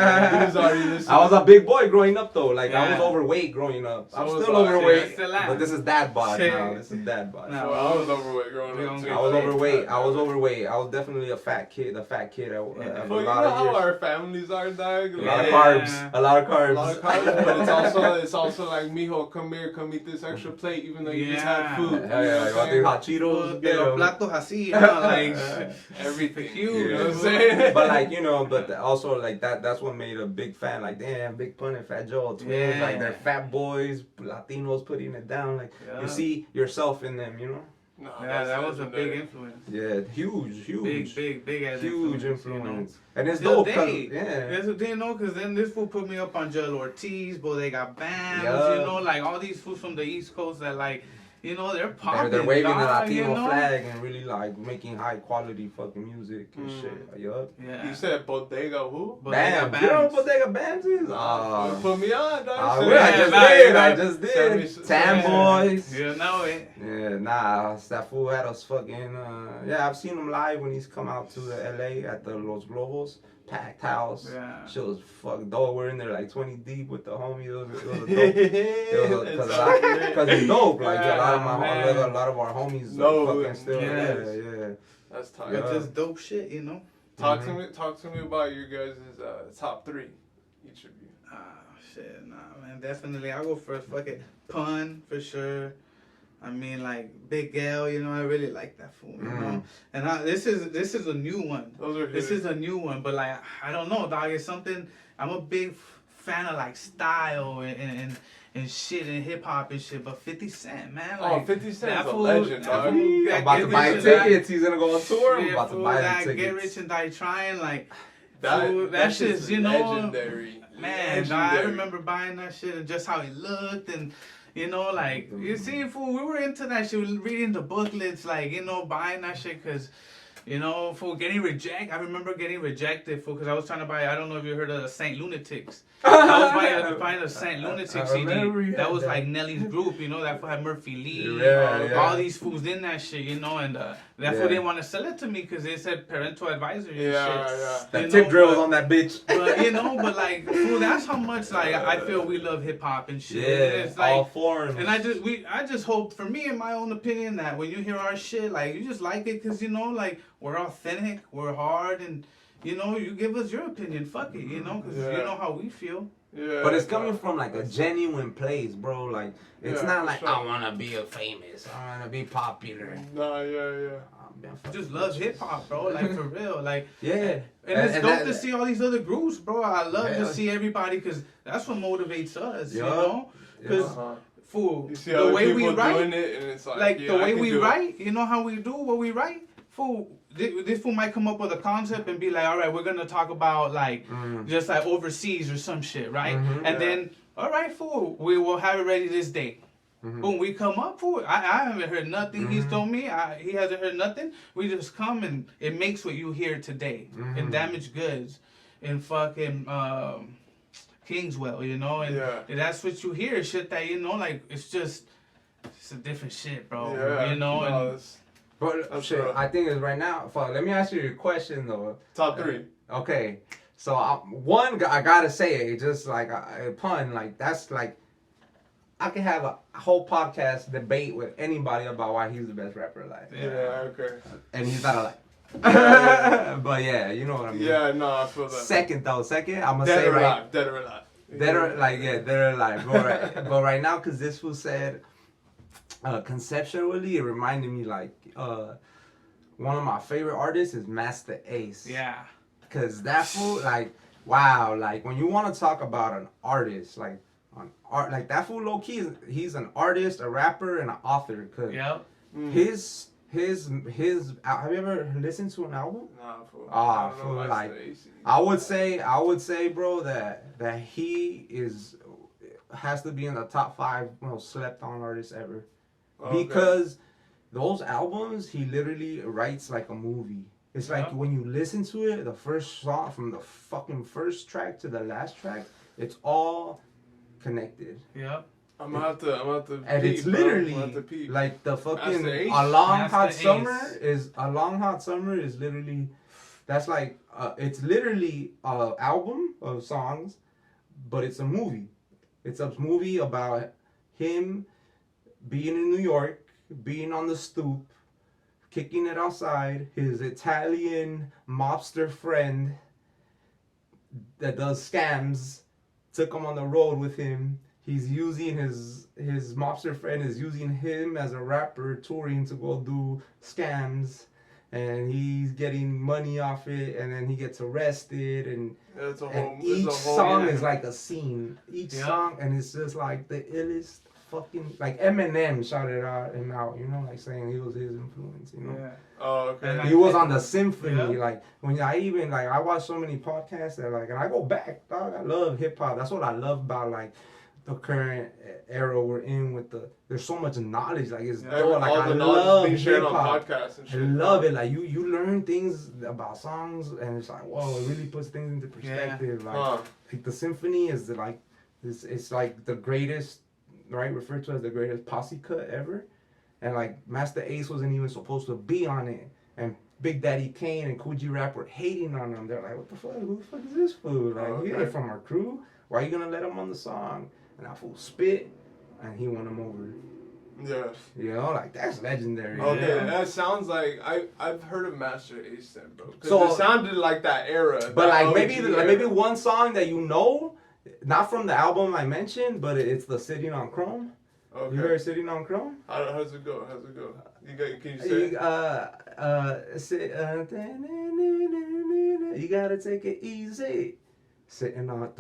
I was a big boy growing up though. Like I was overweight growing up. I'm still overweight, but this is dad bod now. This is dad bod. No, I was overweight growing up. I was overweight. I was definitely a fat kid. But you know how our families are, dog. A lot of carbs. But it's also like, mijo, come here, come eat this extra plate, even though you just had food. You want these hot Cheetos? Platos así, like everything. You know what I'm saying? But like, you know, but also like that's what made a big fan. Like, damn, Big Pun and Fat Joe twins. Like they're fat boys, Latinos putting it down. Like you see yourself in them, you know. No, that was a big influence. Yeah, huge. Big as huge influence. You know? And it's dope. That's what they know, because then this fool put me up on Joel Ortiz, Bodega Bams, you know, like all these fools from the East Coast that like, you know, they're popping. They're waving the Latino flag and really like making high quality fucking music and shit. Yeah. You said Bodega who? Bam. You know what Bodega Bams is? Put me on, dog. I just did. Tan Boys. You know it. Yeah, that fool had us fucking. I've seen him live when he's come out to the LA at the Los Globos. Packed house. Yeah. Shit was fucking dope. We're in there like 20 deep with the homies. It was dope. Because it's dope. Like a lot of our homies fucking still. Yeah. That's tight. It's just dope shit, you know. Talk to me about your guys' top three, each of you. Shit, nah, man. Definitely, I'll go first. Fuck it. Pun for sure. I mean, like Big L, you know, I really like that fool, you know. And this is a new one. This is a new one, but like I don't know, dog. It's something. I'm a big fan of like style and shit and hip hop and shit. But 50 Cent, man. Like, 50 Cent's a legend, dog. I'm about to buy tickets. He's gonna go on tour. I'm about to buy tickets. Get Rich and Die Trying, like that shit's, you know, legendary. Man, I remember buying that shit and just how he looked and. You know, like, you see, fool, we were into that shit, reading the booklets, like, you know, buying that shit, because, you know, fool, getting rejected. I remember getting rejected, fool, because I was trying to buy, I don't know if you heard of the Saint Lunatics. I was buying a Saint Lunatics CD. That was like Nelly's group, you know, that fool had Murphy Lee, all these fools in that shit, you know, and that fool didn't want to sell it to me because they said parental advisory and shit. That tip drill was on that bitch. But, you know, like, fool, that's how much, like, I feel we love hip-hop and shit. It's like, all forms. And I just hope, for me, in my own opinion, that when you hear our shit, like, you just like it because, you know, like, we're authentic, we're hard, and, you know, you give us your opinion, fuck it, you know, because you know how we feel. Yeah, but it's coming from like a genuine place, bro. Like it's not like I wanna be famous, I wanna be popular. No, Just love hip hop, bro. Like for real, like and it's dope to see all these other groups, bro. I love to see everybody because that's what motivates us, you know. Because fool, the way we write, doing it and it's like the way we write, you know how we do what we write, fool. This fool might come up with a concept and be like, all right, we're going to talk about like just like overseas or some shit, right? And then, all right, fool, we will have it ready this day. Boom, we come up, fool. I haven't heard nothing. He's told me he hasn't heard nothing. We just come and it makes what you hear today in Damaged Goods, in fucking Kingswell, you know? And that's what you hear, shit that, you know, like, it's a different shit, bro. You know? And, but shit, I think it's right now. Fuck, let me ask you a question though. Top three. Okay, So I gotta say it, just like a pun, like that's like I can have a whole podcast debate with anybody about why he's the best rapper alive. Yeah, okay. And he's not alive. But yeah, you know what I mean. Yeah, no, I feel that. Second, I'm gonna say right. Dead or alive. Dead or alive. But right now, cause this fool said, conceptually, it reminded me like one of my favorite artists is Master Ace. Yeah. Cause that fool, like, wow, like when you want to talk about an artist, like on art, like that fool, low key, he's an artist, a rapper, and an author. Cause his have you ever listened to an album? Nah, fool. Fool, like I would say, bro, that he has to be in the top 5 most slept on artists ever, because those albums he literally writes like a movie. It's like when you listen to it, the first song from the fucking first track to the last track, it's all connected. Yep. I'm gonna have to and peep, it's literally like the fucking A Long Hot Summer is literally, that's like it's literally an album of songs, but it's a movie. It's a movie about him being in New York, being on the stoop, kicking it outside. His Italian mobster friend that does scams took him on the road with him. He's using his mobster friend is using him as a rapper touring to go do scams, and he's getting money off it, and then he gets arrested, and each song is like a scene. Each song, and it's just like the illest fucking, like Eminem shouted him out, you know, like saying he was his influence, you know. Yeah. Oh, okay. He was on the symphony, like when I watch so many podcasts that like, and I go back, dog. I love hip hop. That's what I love about like the current era we're in with there's so much knowledge, like it's dope. Like I love hip hop. I love it. Like you learn things about songs, and it's like, whoa, it really puts things into perspective. Like the symphony is like it's like the greatest, right? Referred to as the greatest posse cut ever. And like Master Ace wasn't even supposed to be on it, and Big Daddy Kane and Coogee Rap were hating on him. They're like, what the fuck? Who the fuck is this fool? Like he ain't from our crew. Why are you gonna let him on the song? And that fool spit, and he won him over. Yeah. You know, like that's legendary. Okay, that sounds like I've heard of Master Ace then, bro. So it sounded like that era. But like maybe one song that you know, not from the album I mentioned, but it's the Sitting on Chrome. Okay. You heard Sitting on Chrome? How's it go? Can you say it? You gotta take it easy. Sitting on.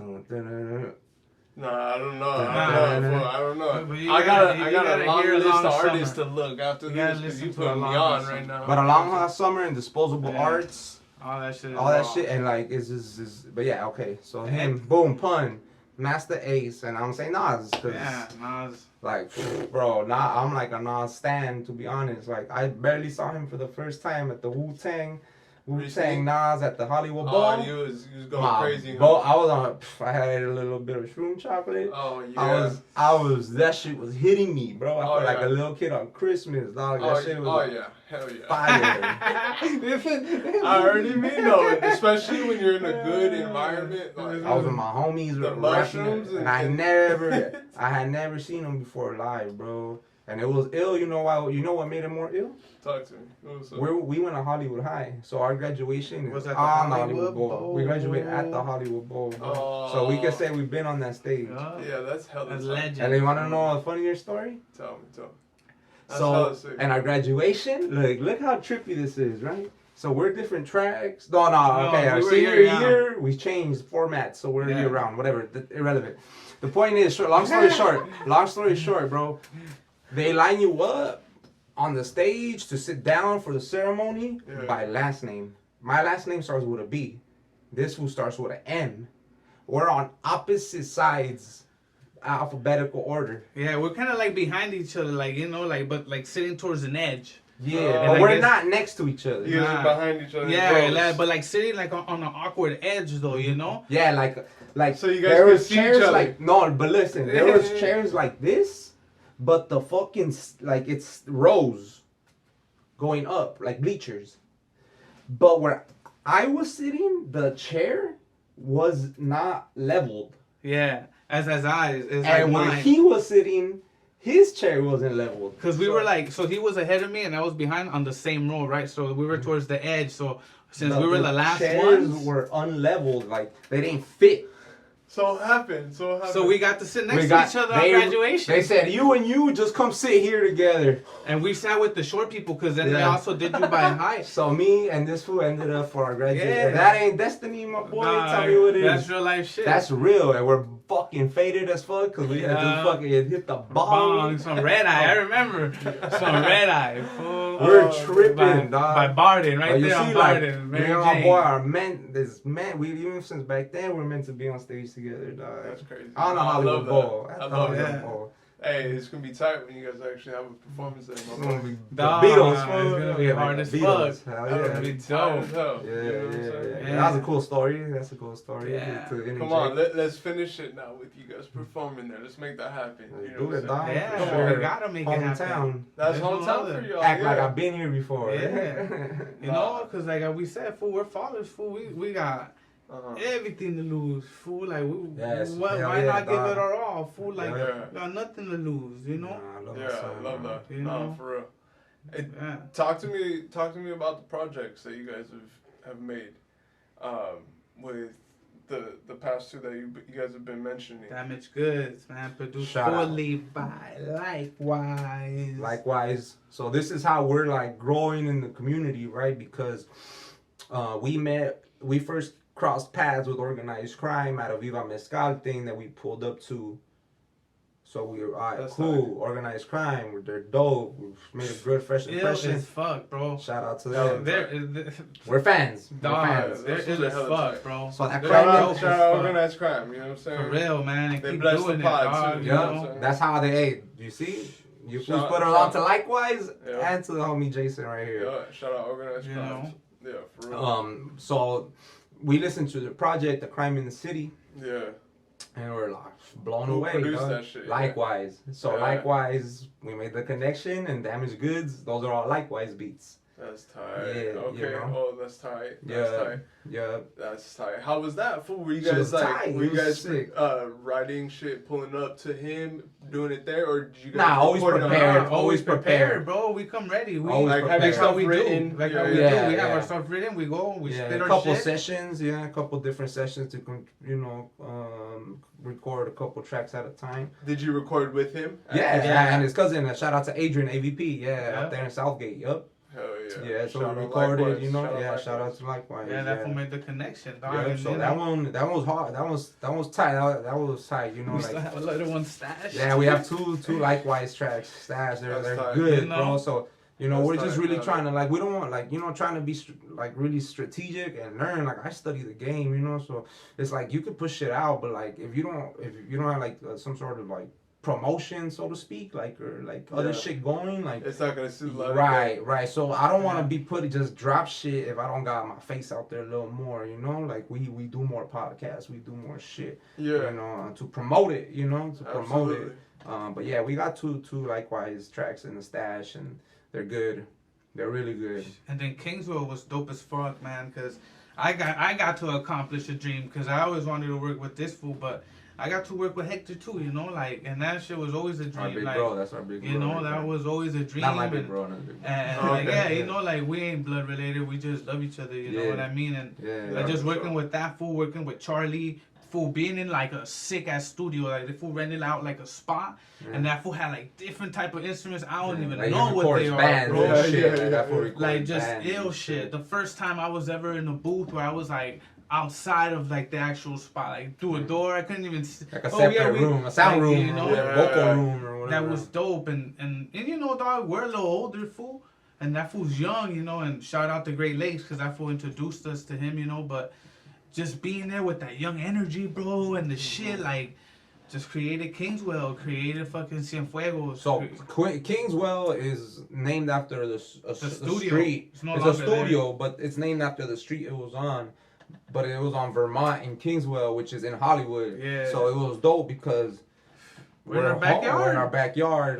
Nah, I don't know. I don't know. I got a long list of artists to look after this because you put me on right now. But A Long Hot Summer and Disposable Arts. All that shit. And like it's just. But yeah, okay. So him, boom, pun, Master Ace, and I'm saying Nas. Nas. Like, bro, I'm like a Nas stan, to be honest. Like, I barely saw him for the first time at the Wu-Tang Nas at the Hollywood Bowl. Oh, you was going crazy. I had a little bit of shroom chocolate. Oh, yeah. That shit was hitting me, bro. I felt like a little kid on Christmas, dog. That shit was hell yeah. Fire. I already know it, especially when you're in a good environment. Like, I was with my homies, the mushrooms, and I had never seen them before live, bro. And it was ill. You know why? You know what made it more ill? Talk to me. We went to Hollywood High, so our graduation was at the Hollywood Bowl. We graduated at the Hollywood Bowl, so we can say we've been on that stage. Yeah, that's hella. That's legend. And you want to know a funnier story? Tell me. That's and our graduation, look how trippy this is, right? So we're different tracks. No, okay. Our senior year, we changed formats, so we're year round, whatever. Irrelevant. The point is, long story short, bro. They line you up on the stage to sit down for the ceremony by last name. My last name starts with a B. This one starts with an M. We're on opposite sides, alphabetical order. Yeah, we're kind of like behind each other, like, you know, like, but like sitting towards an edge. Yeah, but we're not next to each other. You're behind each other. Yeah, but like sitting like on an awkward edge, though, you know? Yeah, like so you guys there was chairs each other. Like no, but listen, there was chairs like this. But the fucking, like, it's rows going up, like bleachers. But where I was sitting, the chair was not leveled. Yeah, as eyes. And when he was sitting, his chair wasn't leveled. Because we were like, so he was ahead of me and I was behind on the same row, right? So we were towards the edge. So since we were the last chairs ones, were unleveled, like they didn't fit. So what happened. So we got to sit next to each other on graduation. They said, you and you just come sit here together. And we sat with the short people because then they also did you by height. So me and this fool ended up for our graduation. Yeah. That ain't destiny, my boy. Tell me what it is. That's real life shit. That's real. And we're fucking faded as fuck because we had just fucking hit the bong. Some red eye. I remember. Some red eye. We're tripping, dog. By Barden, right there on Barden. Me and my boy are meant, we even since back then, we're meant to be on stage together, dog. That's crazy. I don't know Hollywood Bowl. I love that. Hey, it's gonna be tight when you guys actually have a performance there. It's gonna be the Beatles. It's gonna be hard as fuck. Hell yeah. It's gonna be dope. Yeah. That was a cool story. That's a cool story. Yeah. Come on, let's finish it now with you guys performing there. Let's make that happen. Do it, dog. Yeah, sure. we gotta make it happen. That's hometown for y'all. Act like I've been here before. Yeah. You know, because like we said, fool, we're fathers, fool. We got everything to lose, fool. Like, why not give it our all, fool? Like, got nothing to lose, you know? I love that. You know? For real. Hey, talk to me about the projects that you guys have made, with the past two that you guys have been mentioning. Damaged Goods, man, produced fully by Likewise. Likewise. So this is how we're like growing in the community, right? Because we first crossed paths with organized crime at a Viva Mezcal thing that we pulled up to. So we were, cool, organized crime, they're dope, we've made a good, fresh impression. Ill as fuck, bro. Shout out to them. We're fans. Dog, they're ill as fuck, bro. So that shout out organized crime, you know what I'm saying? For real, man, and they keep bless doing the pod, it, too. Yeah, that's how they, you see? You put it on to Likewise and to the homie Jason right here. Yeah, shout out organized crime. Yeah, for real. So we listened to the project, The Crime in the City. Yeah. And we're like blown away. Produced that shit, Likewise. So Likewise, we made the connection, and Damaged Goods, those are all Likewise beats. That's tight. Yeah, okay. You know? Oh, that's tight. That's tight. Yeah. That's tight. How was that? Were you guys sick? Writing shit, pulling up to him, doing it there, or did you guys? Always prepared. Always prepared, bro. We come ready. We that's how we do. Like how we do. We have our stuff written. We go. We spit our shit. A couple sessions. Yeah, a couple different sessions to record a couple tracks at a time. Did you record with him? Yeah, and his cousin. Shout out to Adrian, AVP. Up there in Southgate. Yup. Hell yeah. Yeah, so we recorded, shout out to Likewise. Yeah, that made the connection, dog. Yeah, so that was hard. That was tight. That was tight, you know. We still have a little one stashed. Yeah, we have two Likewise tracks stashed. They're good, bro. So, we're just really trying to, we don't want, trying to be, really strategic and learn. I study the game, so it's you can push it out, but, if you don't have, some sort of, promotion, so to speak, other shit going, it's not gonna suit right. So I don't want to be just drop shit if I don't got my face out there a little more, we do more podcasts, we do more shit, to promote it, promote it. But yeah, we got two Likewise tracks in the stash, and they're good, they're really good. And then Kingsville was dope as fuck, man, because I got to accomplish a dream, because I always wanted to work with this fool, but I got to work with Hector too, and that shit was always a dream. Our big bro, that's our big bro. That was always a dream. Not my big bro, not big bro. And we ain't blood related, we just love each other, you know what I mean? And just working with that fool, working with Charlie, fool being in a sick ass studio, the fool rented out a spot, and that fool had different type of instruments. I don't even know what they are, bro. Just ill shit. The first time I was ever in a booth where I was outside of the actual spot, through a door, I couldn't even see. A separate room, a sound room, vocal room or whatever. That was dope, and dog, we're a little older, fool, and that fool's young, and shout out to Great Lakes, because that fool introduced us to him, but just being there with that young energy, bro, and the shit, just created Kingswell, created fucking Cienfuegos. So Kingswell is named after the studio. Street. It's a studio, but it's named after the street it was on. But it was on Vermont in Kingswell, which is in Hollywood. Yeah. So it was dope because we're in our backyard. We're in our backyard,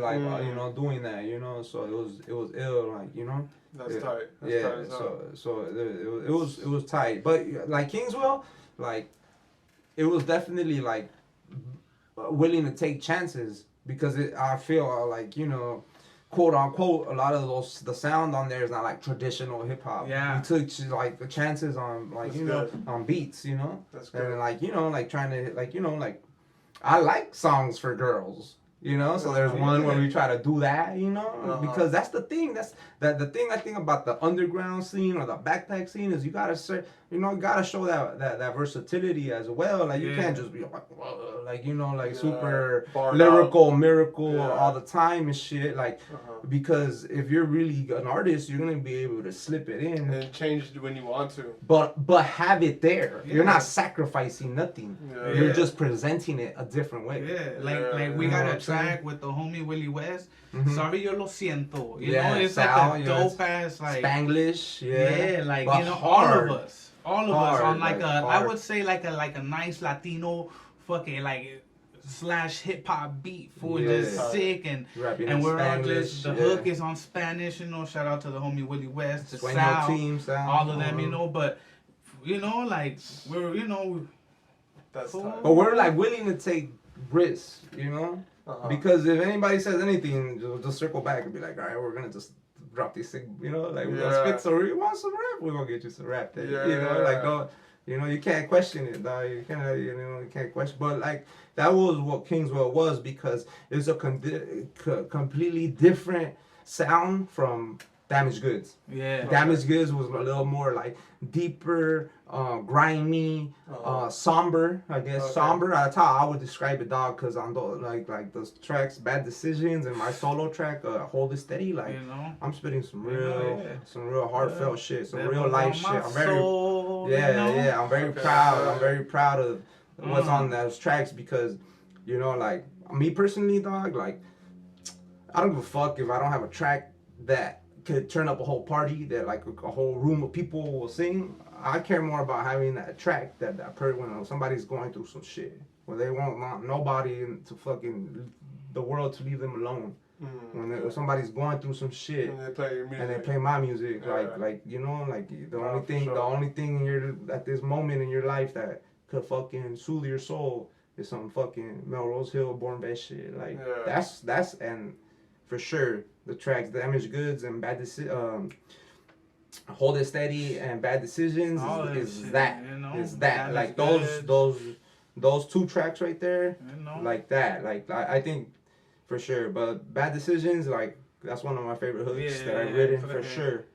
doing that, So it was ill, That's tight. That's tight. So it was tight. But Kingswell, it was definitely like willing to take chances because I feel like, you know, quote unquote, a lot of the sound on there is not like traditional hip hop. Yeah. We took like the chances on like, That's you know, good. on beats, you know. That's good. And like, you know, like trying to like, you know, like I like songs for girls. You know, so there's one where we try to do that, you know, because that's the thing. That's the thing I think about the underground scene or the backpack scene is you gotta show that versatility as well. Like you can't just be like you know like super lyrical miracle all the time and shit. Like because if you're really an artist, you're gonna be able to slip it in and change it when you want to. But have it there. You're not sacrificing nothing. You're just presenting it a different way. Like we got a track with the homie Willie West. Sorry, yo lo siento. You know, it's Sal, like a dope ass like Spanglish. like but you know, hard. all of us on like a, hard. I would say like a nice Latino fucking like / hip hop beat, fool, just sick and we're all just the hook is on Spanish, you know. Shout out to the homie Willie West, the Sal, all of them, you know. But you know, like we're you know, that's but we're like willing to take risks, you know. Because if anybody says anything, just circle back and be like, all right, we're gonna just drop these things, you know, like we're gonna spit. So you want some rap? We're gonna get you some rap. You know, like don't, you know, you can't question it, dog. You can't question. But like that was what Kingswell was because it's a completely different sound from Damaged Goods. Damaged Goods was a little more like deeper, grimy, somber. I guess somber. That's how I would describe it, dog. Cause on like those tracks, Bad Decisions, and my solo track, Hold It Steady. Like you know? I'm spitting some real heartfelt shit, some real life shit. I'm very I'm very proud. I'm very proud of what's on those tracks because, you know, like me personally, dog. Like I don't give a fuck if I don't have a track that could turn up a whole party that like a whole room of people will sing. I care more about having that track that when somebody's going through some shit where they want nobody to fucking the world to leave them alone. When somebody's going through some shit and they play your music. And they play my music, like you know, like the only thing in your at this moment in your life that could fucking soothe your soul is some fucking MELROSExHILL Born Best shit. Like that's and for sure. The tracks Damaged Goods and Hold It Steady and Bad Decisions is that. You know, is that like those two tracks right there, you know? Like that. Like I think for sure. But Bad Decisions, like that's one of my favorite hooks that I've written for sure.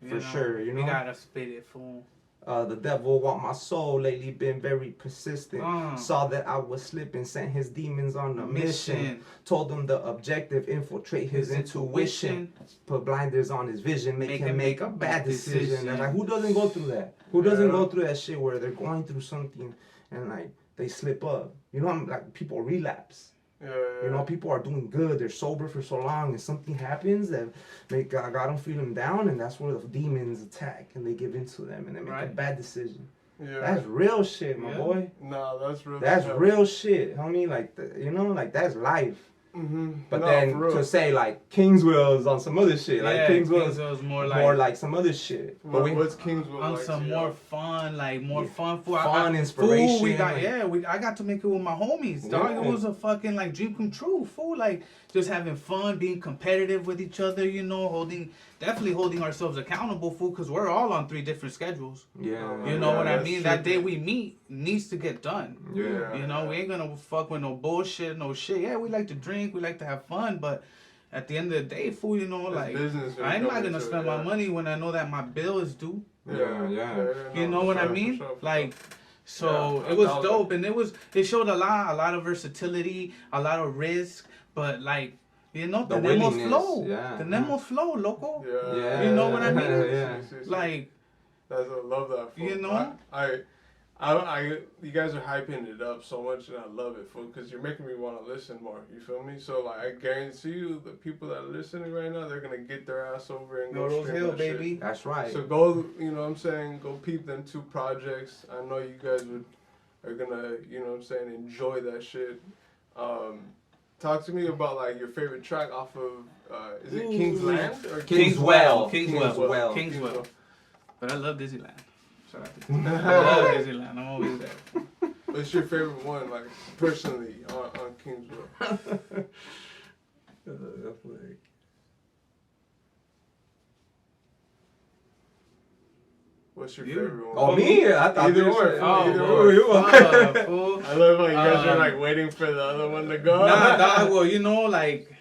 For sure, you know. You gotta spit it, fool. The devil want my soul, lately been very persistent. Saw that I was slipping, sent his demons on a mission. Told him the objective, infiltrate his intuition. Put blinders on his vision, make him make a bad decision. And like, who doesn't go through that? Who doesn't go through that shit where they're going through something and like they slip up? You know, like people relapse. You know, people are doing good, they're sober for so long, and something happens that make God them feel them down, and that's where the demons attack, and they give into them, and they make a bad decision. That's real shit, my boy. No, that's real. That's real shit, homie. Like, you know, like that's life. But then to say like Kingswell is on some other shit, like Kingswell's more like some other shit. But what's Kingswell on like some more fun, like more fun, inspiration. I got to make it with my homies, dog. It was a fucking like dream come true, fool. Like just having fun, being competitive with each other, you know, definitely holding ourselves accountable, fool, because we're all on 3 different schedules. You know what I mean? That day we meet needs to get done. You know, we ain't gonna fuck with no bullshit, no shit. Yeah, we like to drink, we like to have fun, but at the end of the day, fool, you know, like I'm not gonna spend my money when I know that my bill is due. You know what I mean? Like, so it was dope, and it showed a lot of versatility, a lot of risk, but like, you know, tenemos flow, loco. You know what I mean? Like, I love that. Fool. You know, you guys are hyping it up so much, and I love it, fool, because you're making me want to listen more. You feel me? So like, I guarantee you, the people that are listening right now, they're gonna get their ass over and go stream that baby. Shit. That's right. So go, you know what I'm saying? Go peep them 2 projects. I know you guys are gonna, you know what I'm saying, enjoy that shit. Talk to me about like your favorite track off of is it Kingsland or Kingswell? But I love Disneyland. Shout out to Disneyland. I love Disneyland. I'm always there. What's your favorite one, like, personally, on Kingsville? What's your favorite one? Oh, me? I thought either or. I love how you guys are like waiting for the other one to go. Nah, dog, well, you know, like,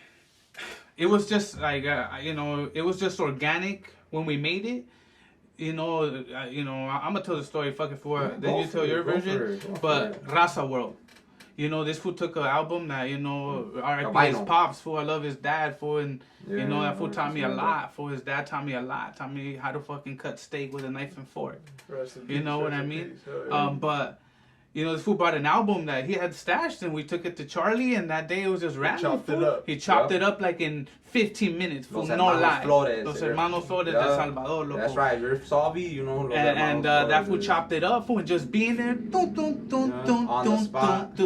it was just like, you know, it was just organic when we made it. You know, I'm gonna tell the story. Fuck it for then you tell your version. But Raza World. You know, this fool took an album that, you know, R.I.P. his pops, fool. I love his dad, fool. And, you know, that fool taught me a lot, fool. His dad taught me a lot. Taught me how to fucking cut steak with a knife and fork. You know what I mean? But, you know, this fool brought an album that he had stashed, and we took it to Charlie, and that day it was just random. He chopped it up like in 15 minutes, fool. No lie. Los Hermanos Flores de Salvador, loco. That's right. You're Salvi, you know. And that fool chopped it up, fool, and just being there. On the spot.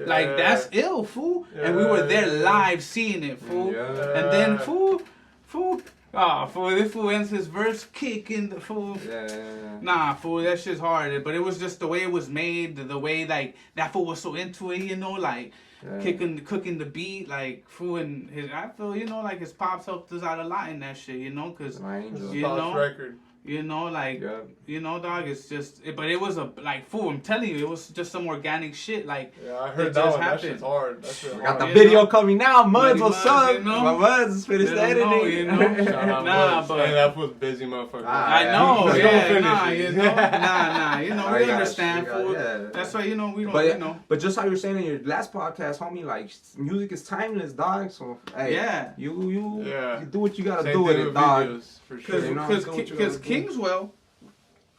Like, that's ill, fool. And we were there live seeing it, fool. And then, fool. This fool ends his verse kicking the fool. Nah, fool, that shit's hard. But it was just the way it was made, the way, like, that fool was so into it, you know, like, cooking the beat, like, fool, and I feel, you know, like, his pops helped us out a lot in that shit, you know, because, you know, record. You know, like, you know, dog, it's just, but it was fool, I'm telling you, it was just some organic shit, like, I heard that one, that shit's hard. We got the video coming now, Muds, what's up? You know? My Muds is finished editing. You know? Nah, but that was busy motherfucker. I know, you know, we understand, fool. That's why, you know, we don't, you know. But just how you were saying in your last podcast, homie, like, music is timeless, dog, so, hey, you do what you gotta do with it, dog. Because Kingswell,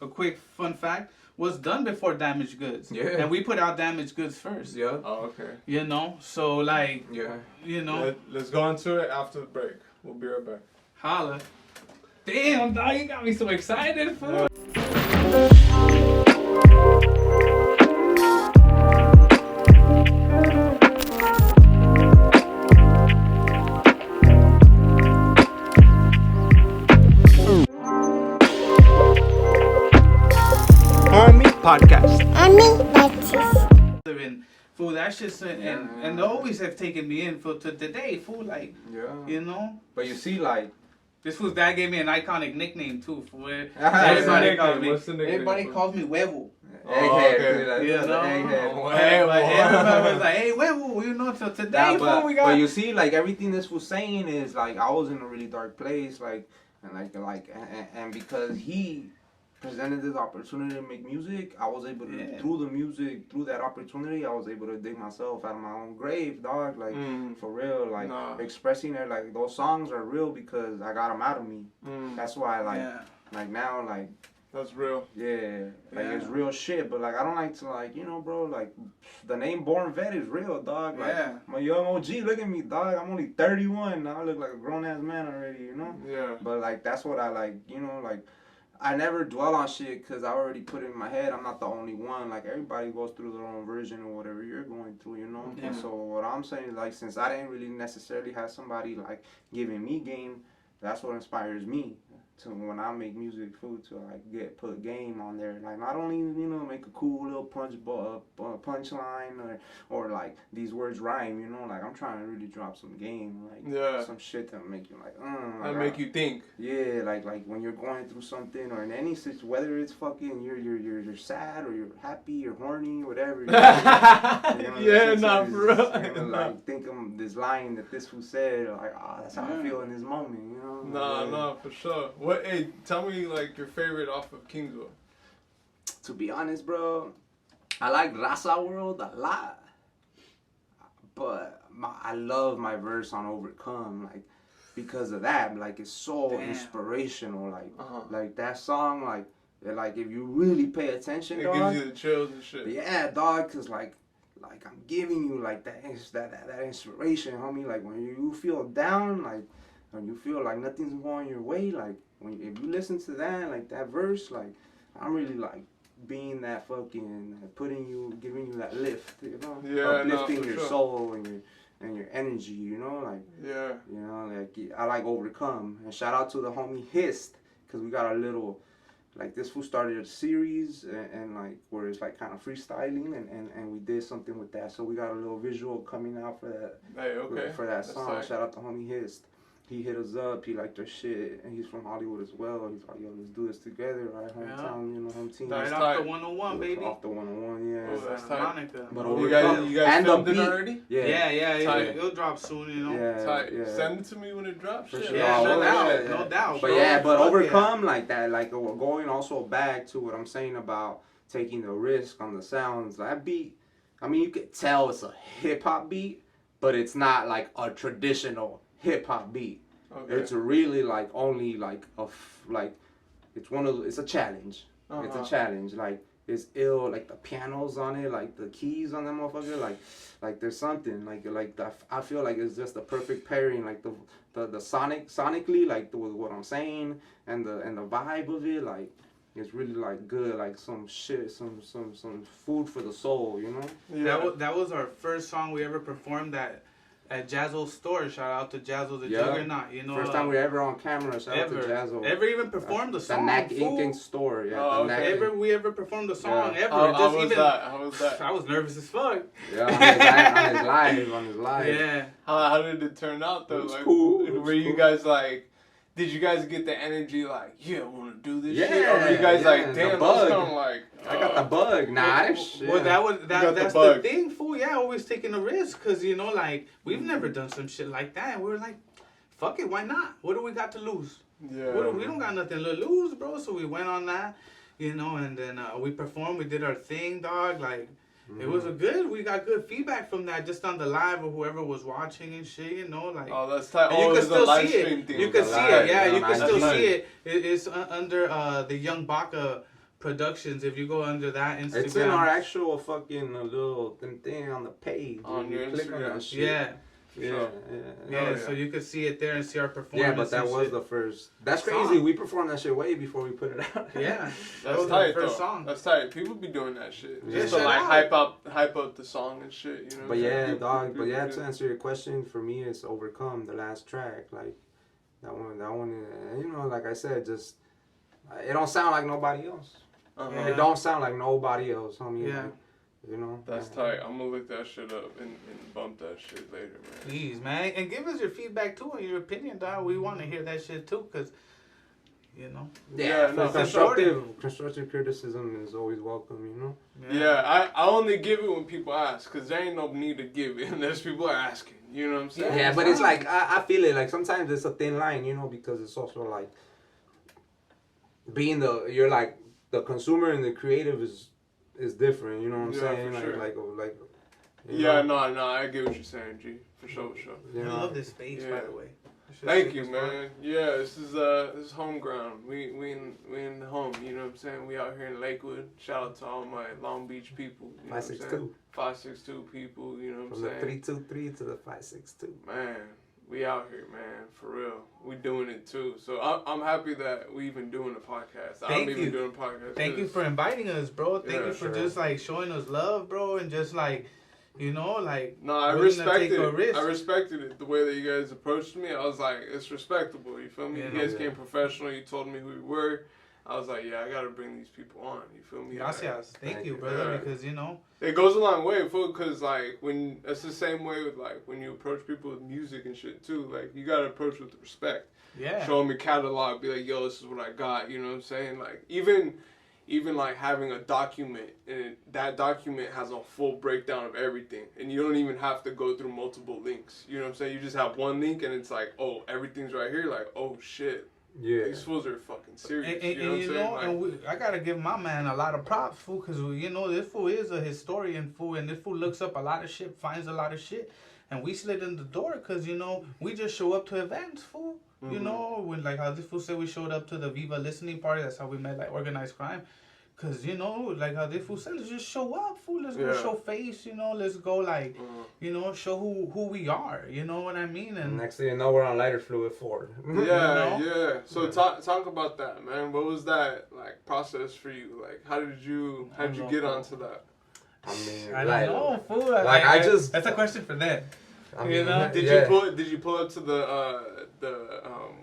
a quick fun fact, was done before Damaged Goods. And we put out Damaged Goods first. Oh, okay. You know, so like, you know. Let's go into it after the break. We'll be right back. Holla. Damn, dog, you got me so excited, fool. Hawmie Podcast. Hawmie Podcast. Fool, that shit's and they always have taken me in for to today, fool, like, you know. But you see, like, this fool's dad gave me an iconic nickname too, fool. Everybody calls me Huevo. Egghead, you know, everybody was like, "Hey, Huevo," you know. So today, fool, we got. But you see, like, everything this was saying is like, I was in a really dark place, like, and because he presented this opportunity to make music, I was able to, through the music, through that opportunity, I was able to dig myself out of my own grave, dog, like, for real, like, expressing it, like, those songs are real because I got them out of me. That's why, like now, like, that's real. It's real shit, but, like, I don't like to, like, you know, bro, like, the name Born Vet is real, dog, like, my young OG, look at me, dog, I'm only 31, now I look like a grown-ass man already, you know? But, like, that's what I, like, you know, like, I never dwell on shit because I already put it in my head. I'm not the only one. Like, everybody goes through their own version or whatever you're going through, you know? And so what I'm saying is, like, since I didn't really necessarily have somebody, like, giving me game, that's what inspires me to, when I make music, food, to, like, put game on there. Like, not only, you know, make a cool little punchline or, like, these words rhyme, you know? Like, I'm trying to really drop some game, like, some shit that make you, like, that make you think. Yeah, like when you're going through something or in any situation, whether it's fucking you're sad or you're happy, you're horny, whatever. You know, for real. Like, think of this line that this fool said, like, that's how I feel in this moment, you know? Nah, for sure. Hey, tell me, like, your favorite off of Kingsville. To be honest, bro, I like Raza World a lot, but I love my verse on Overcome, like, because of that. Like, it's so inspirational, like, like, that song, like, if you really pay attention, it gives you the chills and shit. Yeah, dog, because, like, I'm giving you, like, that inspiration, homie. Like, when you feel down, like, when you feel like nothing's going your way, like, if you listen to that, like, that verse, like, I'm really, like, being that fucking, giving you that lift, you know? Uplifting your soul and your energy, you know? Like, you know, like, I like Overcome. And shout out to the homie Hist, because we got a little like this fool started a series and like where it's like kind of freestyling and we did something with that. So we got a little visual coming out for that. Hey, okay. For that song. Shout out to Hawmie Podcast. He hit us up. He liked our shit, and he's from Hollywood as well. He's like, yo, let's do this together, right? Hometown, you know, home team. Right off the 101, baby. Off the 101, yeah. Oh, that's tight. But you guys filmed it already? Yeah. It'll drop soon, you know. Yeah, tight. yeah. Send it to me when it drops. For sure. Yeah, no doubt. But overcome like that, like we're going also back to what I'm saying about taking the risk on the sounds. That beat, I mean, you could tell it's a hip hop beat, but it's not like a traditional hip hop beat. Okay. It's really like only like it's a challenge. Uh-huh. It's a challenge. Like it's ill. Like the pianos on it, like the keys on that motherfucker. Like there's something like that. I feel like it's just the perfect pairing. Like the sonically, like what I'm saying, and the vibe of it. Like it's really like good. Like some shit, some food for the soul. You know. Yeah. That was our first song we ever performed at Jazzo's store. Shout out to Jazzo the Juggernaut. You know, first time we were ever on camera. Shout out to Jazzo. Ever even performed the song? The Knack Inc. store. Yeah. Oh, okay. We ever performed the song ever. How was that? I was nervous as fuck. Yeah, on his live. Yeah. How did it turn out though? It was like, cool. Were you guys like? Did you guys get the energy like, yeah, I want to do this shit? Or were you guys like, damn, that's kind of like... I got the bug. Nah, that's the thing, fool. Yeah, always taking a risk. Because, you know, like, we've never done some shit like that. And we were like, fuck it, why not? What do we got to lose? Yeah. We don't got nothing to lose, bro. So we went on that, you know, and then we performed. We did our thing, dog. Like, it was we got good feedback from that just on the live or whoever was watching and shit, you know, like. Oh, that's tight. You can still see it. Thing. You can see it, yeah. You can still see it. It's under the Young Baka Productions. If you go under that Instagram. It's in our actual fucking little thing on the page. On your Instagram. On that shit. Yeah. Yeah, so you could see it there and see our performance. Yeah, but that was the first. That's crazy. We performed that shit way before we put it out. Yeah, that was tight. The first song. That's tight. People be doing that shit just to like hype up the song and shit. You know. But yeah, dog. But yeah, to answer your question, for me, it's Overcome, the last track. Like that one. You know, like I said, just it don't sound like nobody else. Uh-huh. It don't sound like nobody else, homie. Yeah. You know? That's tight. I'm gonna look that shit up and bump that shit later, man. Please, man. And give us your feedback, too, and your opinion, dog. We want to hear that shit, too, because, you know. Yeah, no, constructive criticism is always welcome, you know? Yeah, I only give it when people ask, because there ain't no need to give it unless people are asking. You know what I'm saying? Yeah, but it's like, I feel it. Like, sometimes it's a thin line, you know, because it's also like, you're like, the consumer and the creative is different, you know what I'm saying? For sure. Like yeah, no, I get what you're saying, G. For sure. I love this space, by the way. Thank you, man. Yeah, this is home ground. We in the home, you know what I'm saying? We out here in Lakewood. Shout out to all my Long Beach people. 562. 562 people, you know what I'm saying? From the 323 to the 562. Man, we out here, man, for real. We doing it too. So I'm happy that we even doing a podcast. I'm even doing a podcast. Thank you for inviting us, bro. Thank you for just like showing us love, bro, and just like, you know, like. No, I respected it. I respected it. The way that you guys approached me, I was like, it's respectable. You feel me? You guys came professional. You told me who you were. I was like, yeah, I gotta bring these people on. You feel me? Gracias. Thank you, brother. Because, you know. It goes a long way, because like it's the same way with like when you approach people with music and shit too. Like you gotta approach with respect. Yeah. Show them your catalog. Be like, yo, this is what I got. You know what I'm saying? Like even like having a document, and that document has a full breakdown of everything, and you don't even have to go through multiple links. You know what I'm saying? You just have one link, and it's like, oh, everything's right here. Like, oh shit. Yeah. These fools are fucking serious. And I gotta give my man a lot of props, fool, because you know this fool is a historian, fool, and this fool looks up a lot of shit, finds a lot of shit, and we slid in the door because you know we just show up to events, fool. You know, when like how this fool said we showed up to the Viva listening party. That's how we met like organized crime. Cause you know, like how this fool said, let's just show up, fool. Let's go show face, you know. Let's go like, you know, show who we are. You know what I mean? And next thing you know, we're on lighter fluid Ford. Yeah. So talk about that, man. What was that like process for you? Like, how did you get onto that? I mean, I don't know, fool. That's a question for them. I mean, Did you pull up to the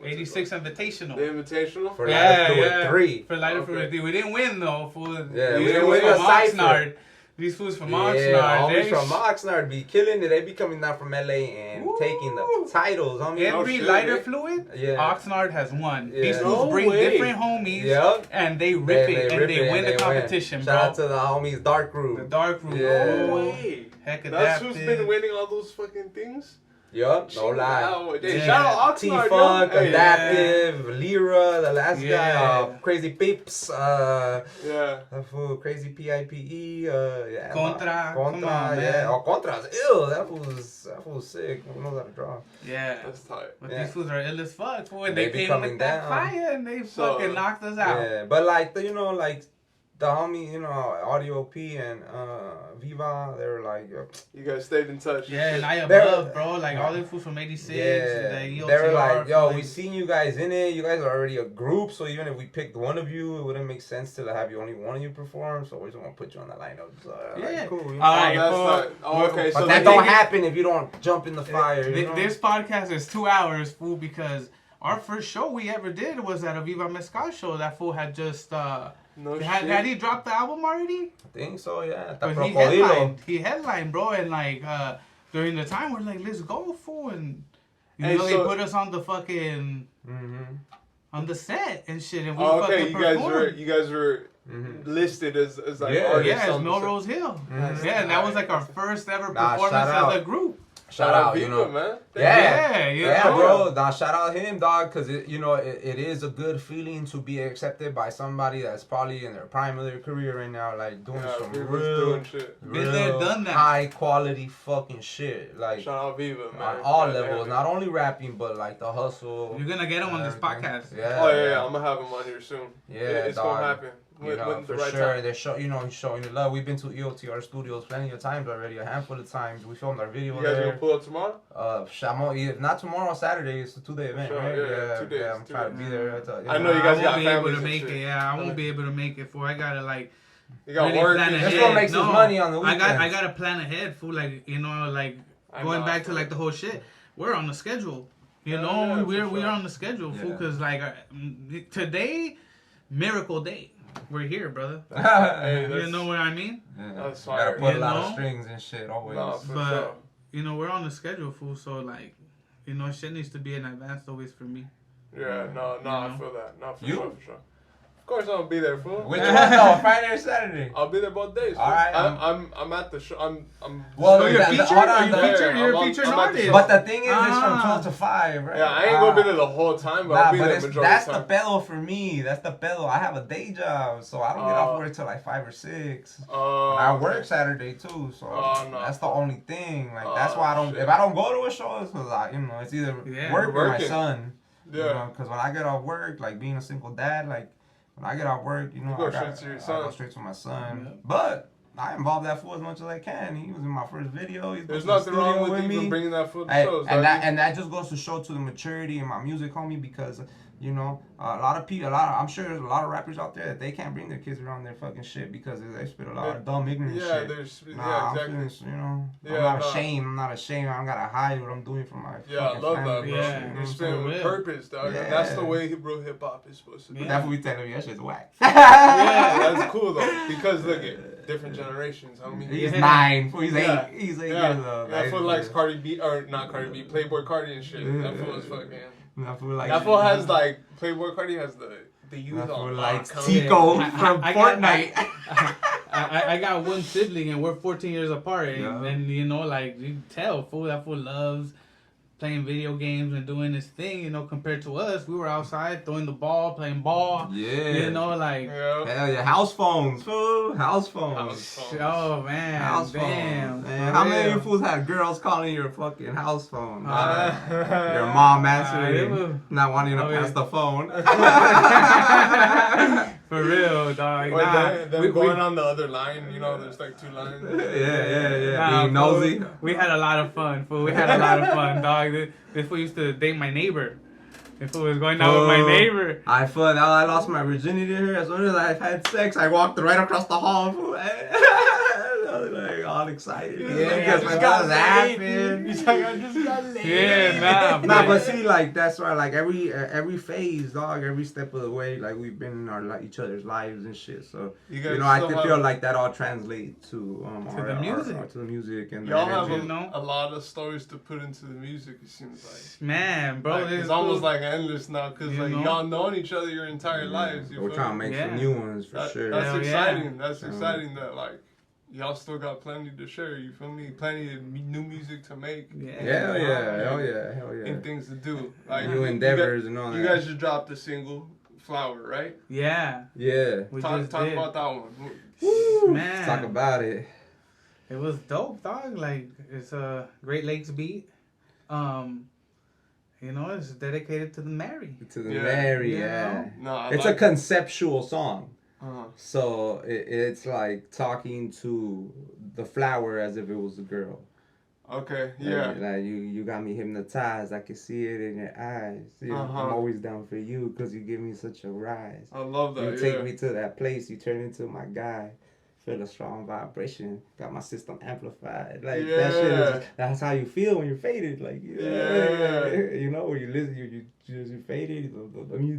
86 Invitational? The Invitational? For Lighter Fluid 3. For Lighter Fluid 3. We didn't win though. Yeah, we didn't win a Oxnard. These fools from Oxnard. Yeah, homies from Oxnard be killing it. They be coming down from LA and taking the titles. Every Lighter Fluid, Oxnard has won. These fools bring different homies, and they rip it, and they win the competition, bro. Shout out to the homies Dark Room. The Dark Room. Yeah. No way. Heck of That's who's been winning all those fucking things? Yup, no lie. Shout out Oxnard, T-Funk, Adaptive, Lira, the last guy, Crazy Peeps, that fool, Crazy PIPE, Contra, Contra's ill. That fool's sick. He knows how to draw. Yeah, that's tight. But these fools are ill as fuck, fool. And they came with that fire, and they fucking knocked us out. Yeah, but like the homie, Audio P and Viva, they were like, you guys stayed in touch. Yeah, and I above, bro. Like all the fools from 86. Yeah, the they were like, yo, we seen you guys in it. You guys are already a group, so even if we picked one of you, it wouldn't make sense to have you only one of you perform. So we're just gonna put you on the lineup. So, like, cool. Okay, but that don't happen if you don't jump in the fire. This podcast is 2 hours, fool, because our first show we ever did was at a Viva Mezcal show. That fool had just had he dropped the album already? I think so, yeah. He headlined, bro, and like during the time we're like, let's go, fool, and they put us on the fucking on the set and shit, and we fucking performed. You guys were listed as like artists. Yeah, as Melrose Hill. Yeah, and that was like our first ever performance as a group. Shout out Viva, man. Yeah, bro. Nah, shout out him, dog, because it is a good feeling to be accepted by somebody that's probably in their prime of their career right now, like doing some real high quality fucking shit. Like shout out Viva, man. On all levels, not only rapping, but like the hustle. You're gonna get him on this podcast. Yeah. I'm gonna have him on here soon. Yeah, it's gonna happen. For sure, they're showing the love. We've been to EOTR Studios plenty of times already, a handful of times. We filmed our video there. You guys gonna pull up tomorrow? If not tomorrow, Saturday. It's a 2-day event, right? Yeah, 2 days. I'm trying to be there. I know you guys got families. I won't be able to make it. Yeah, I won't be able to make it. For I gotta like. You got really work. That's what makes his money on the weekends. I gotta plan ahead. For like going back to like the whole shit. We're on the schedule. We're on the schedule, fool. Because like today, miracle day. We're here, brother. You know what I mean? Yeah. That's fine. Gotta put a lot of strings and shit always. But we're on the schedule, fool. So like, shit needs to be in advance always for me. Yeah, I feel that. No, for sure. Of course I'm gonna be there, fool. Which one though? Friday or Saturday? I'll be there both days. Fool. All right. I'm at the show. You're a featured artist. But the thing is, it's from 12 to 5, right? Yeah, I ain't gonna be there the whole time, but I'll be there majority of the time. That's the pedo for me. That's the pedo. I have a day job, so I don't get off work till like 5 or 6. I work Saturday too, so that's the only thing. Like that's why I don't. If I don't go to a show, it's because it's either work or my son. Yeah. Because when I get off work, like being a single dad, like. When I get off work, I go straight to my son. Yeah. But I involve that fool as much as I can. He was in my first video. There's nothing wrong with even bringing that fool to shows. And that just goes to show to the maturity in my music, homie, because a lot of people, I'm sure there's a lot of rappers out there that they can't bring their kids around their fucking shit because they spit a lot of dumb, ignorant shit. Exactly. I'm not ashamed. I don't gotta hide what I'm doing for my I love that, bro. You're spitting with purpose, dog. Yeah. And that's the way real hip hop is supposed to be. That's what we tell him. That shit's whack. Yeah, that's cool though, because look at different generations, homie. He's 9. He's 8. He's 8 years old. That fool likes Cardi B, or not Cardi B, Playboy Cardi and shit. That fool is fucking. That fool has like Playboy Cardi has the youth on like Tico from Fortnite. I got one sibling and we're 14 years apart, and you tell that fool loves playing video games and doing this thing, compared to us. We were outside throwing the ball, playing ball. Yeah. Hell yeah. House phones, fool. House phones. Oh, man. House phones. Man. How many of you fools had girls calling your fucking house phone? Your mom answering, not wanting to pass the phone. For real, dog. Them going on the other line, there's like 2 lines. Yeah. Being nosy. We had a lot of fun, fool. We had a lot of fun, dog. This fool used to date my neighbor. This fool was going out with my neighbor. I lost my virginity to her. As soon as I had sex, I walked right across the hall. know, like all excited. Yeah, because my brother's laughing. He's like, I just got laid. Yeah, nah, but see, like that's why, like every phase, dog, every step of the way, like we've been in our each other's lives and shit. So you know, I feel like that all translates to the music, to the music, and y'all have a lot of stories to put into the music. It seems like, man, bro, like, it's almost like endless now because like y'all known each other your entire lives. We're trying to make some new ones for sure. That's exciting. That's exciting that like y'all still got plenty to share. You feel me? Plenty of new music to make. Hell yeah. And things to do. Like new endeavors and all that. You guys just dropped a single, Flower, right? Yeah. Talk about that one. Woo, man. Talk about it. It was dope, dog. Like it's a Great Lakes beat. You know, it's dedicated to the Mary. To the Mary, yeah. No, it's a conceptual song. Uh-huh. So it's like talking to the flower as if it was a girl. Okay, yeah. Like you got me hypnotized. I can see it in your eyes. You know, I'm always down for you because you give me such a rise. I love that. You take me to that place. You turn into my guy. Feel a strong vibration. Got my system amplified. Like that shit. That's how you feel when you're faded. Like you know, when you listen, you faded.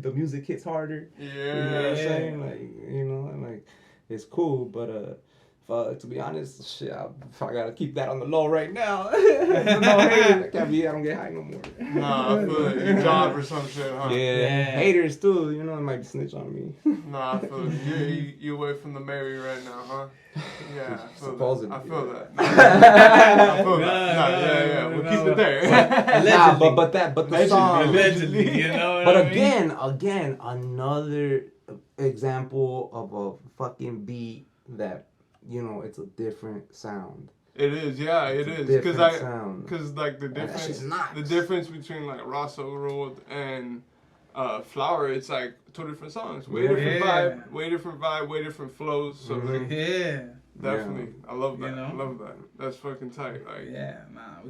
The music hits harder. Yeah. You know what I'm saying? Like you know, like it's cool, but to be honest, shit, I gotta keep that on the low right now. I don't get high no more. Nah, I feel it. You job or some shit, huh? Yeah. Haters too, you know, they might snitch on me. Nah, I feel it. You away from the Mary right now, huh? Yeah, I feel that. I feel that. I feel that. Yeah. We'll keep it there. Nah, but the song. Allegedly, you know. But again, another example of a fucking beat that. You know, it's a different sound. It is, yeah, it is. Because like the difference between like Rasa Road and Flower, it's like two different songs. Way different vibe, way different flows. So like, definitely, I love that. You know? I love that. That's fucking tight. Like,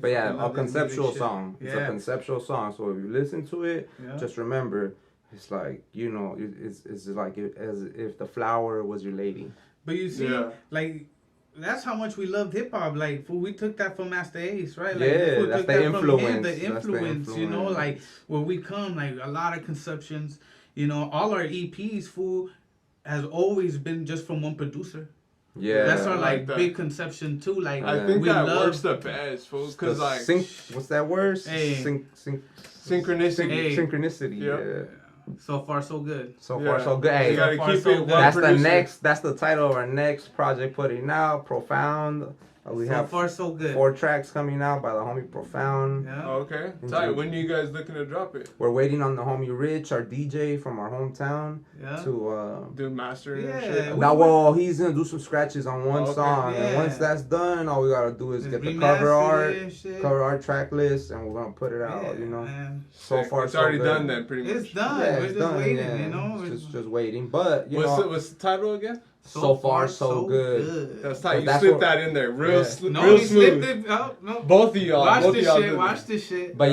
but a conceptual song. It's a conceptual song. So if you listen to it, just remember, it's like you know, it's like as if the flower was your lady. But you see, like, that's how much we loved hip hop. Like, we took that from Master Ace, right? Like, that's the influence. The influence, you know, like, where we come, like, a lot of conceptions, you know, all our EPs, fool, has always been just from one producer. Yeah. That's our, like big conception, too. Like, I think that works the best, fool, because, like... what's that word? Synchronicity. Synchronicity, yeah. So far, so good. So far, so good. Hey, you gotta keep it. That's the title of our next project putting out. Profound. We have 4 tracks coming out by the homie Profound. Yeah. Okay. Tight. When are you guys looking to drop it? We're waiting on the homie Rich, our DJ from our hometown, to do mastering and shit. Well, he's gonna do some scratches on one song, and once that's done, all we gotta do is get the cover art track list, and we're gonna put it out. You know, man. So far it's already done. Then pretty much. It's done. We're just done, waiting. You know, just waiting. But you know, what's the title again? So far, so good. That's tight. You slipped that in there real smooth. No. Both of y'all. Watch this shit. But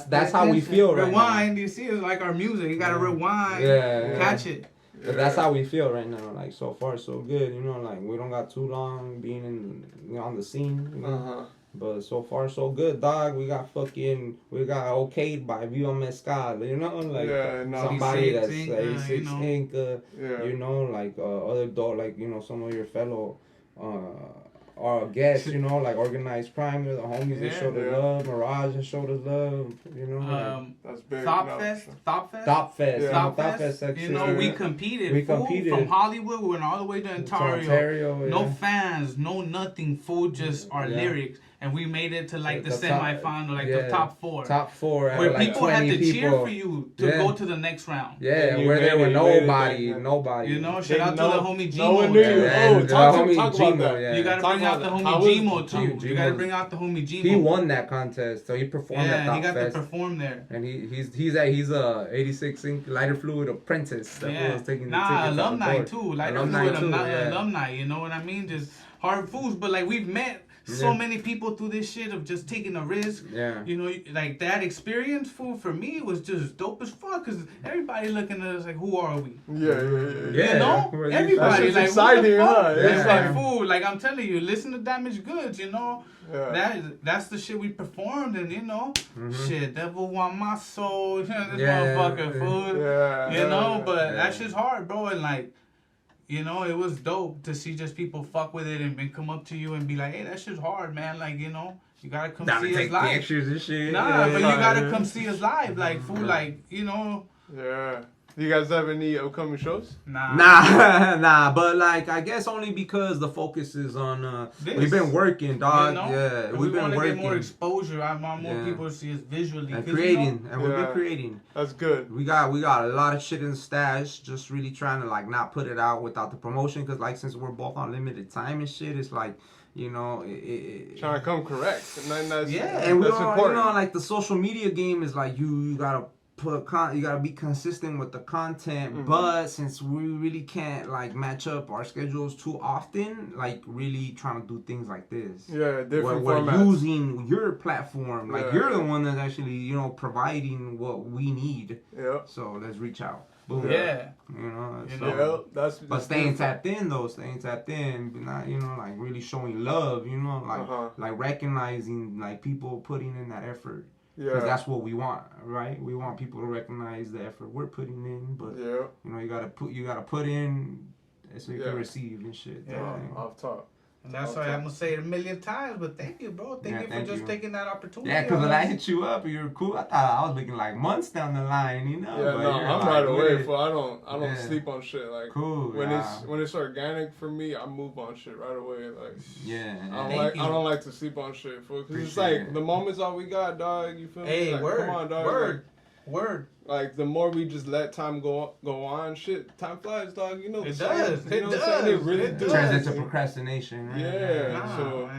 that's how we feel right now. Rewind. You see, it's like our music. You gotta rewind. Catch it. But that's how we feel right now. Like, so far, so good. You know, like, we don't got too long being on the scene. You know? But so far, so good, dog. We got okayed by Viva Mezcal, you know, like somebody that's A6 Inc. You know, like other dog, like you know, some of your fellow guests, you know, like Organized Crime, the homies that showed us love, Mirage that showed us love, you know. That's big. Thought Fest. You know, we competed. From Hollywood. We went all the way to Ontario. No fans, no nothing. Full, just our lyrics. And we made it to like the semifinal, like the top 4. Where like people had to cheer for you to go to the next round. Yeah, where there were nobody. You know, shout out to the homie Gmo. No one knew you. Talk about that. You gotta bring out the homie Gmo too. You gotta bring out the homie Gmo. He won that contest, so he performed at Thought Fest. Yeah, he got to perform there. And he's a 86 Inc. lighter fluid apprentice. That was taking the tickets alumni too. Lighter fluid alumni. You know what I mean? Just hard foods, but like we've met so many people through this shit of just taking a risk. Yeah. You know, like that experience, fool, for me was just dope as fuck. Cause everybody looking at us like, who are we? Yeah. You know, everybody like, exciting, huh? It's like, fool, like I'm telling you, listen to Damaged Goods, you know. Yeah. That's the shit we performed, and you know, shit, Devil Want My Soul, you know, this motherfucker, fool. Yeah. You know, but that shit's hard, bro, and like, you know, it was dope to see just people fuck with it and come up to you and be like, hey, that shit's hard, man. Like, you know, you gotta come see us live. Pictures and shit. Nah, but you gotta come see us live, like, fool, like, you know. Yeah. Do you guys have any upcoming shows? Nah. But like, I guess only because the focus is on. We've been working, dog. You know? Yeah, we've been working. Get more exposure. I want more people to see us visually. And creating, and we've been creating. That's good. We got a lot of shit in the stash. Just really trying to like not put it out without the promotion, because like since we're both on limited time and shit, it's like. You know, trying to come correct. And we all, you know, like the social media game is like you gotta you gotta be consistent with the content, but since we really can't like match up our schedules too often, like really trying to do things like this. Yeah, different we're formats. Using your platform, like you're the one that's actually, you know, providing what we need. Yeah. So let's reach out. Boom. Yeah. You know. So, that's but staying tapped in, but not, you know, like really showing love, you know, like like recognizing like people putting in that effort. Yeah. Because that's what we want, right? We want people to recognize the effort we're putting in, but you know, you gotta put in so you can receive and shit. Yeah. Off top. And that's why I'm gonna say it a million times, but thank you, bro. Thank you for just taking that opportunity. Yeah, because when I hit you up, you were cool. I thought I was looking like months down the line, you know. Yeah, I'm right away. I don't sleep on shit. Like cool. When it's organic for me, I move on shit right away. Like I don't like to sleep on shit, because it's like the moment's all we got, dog. You feel me? Hey, like, word, come on, dog. Word. Like the more we just let time go on, shit, time flies, dog. You know. It does. It really does. Turns into procrastination, right? Yeah. So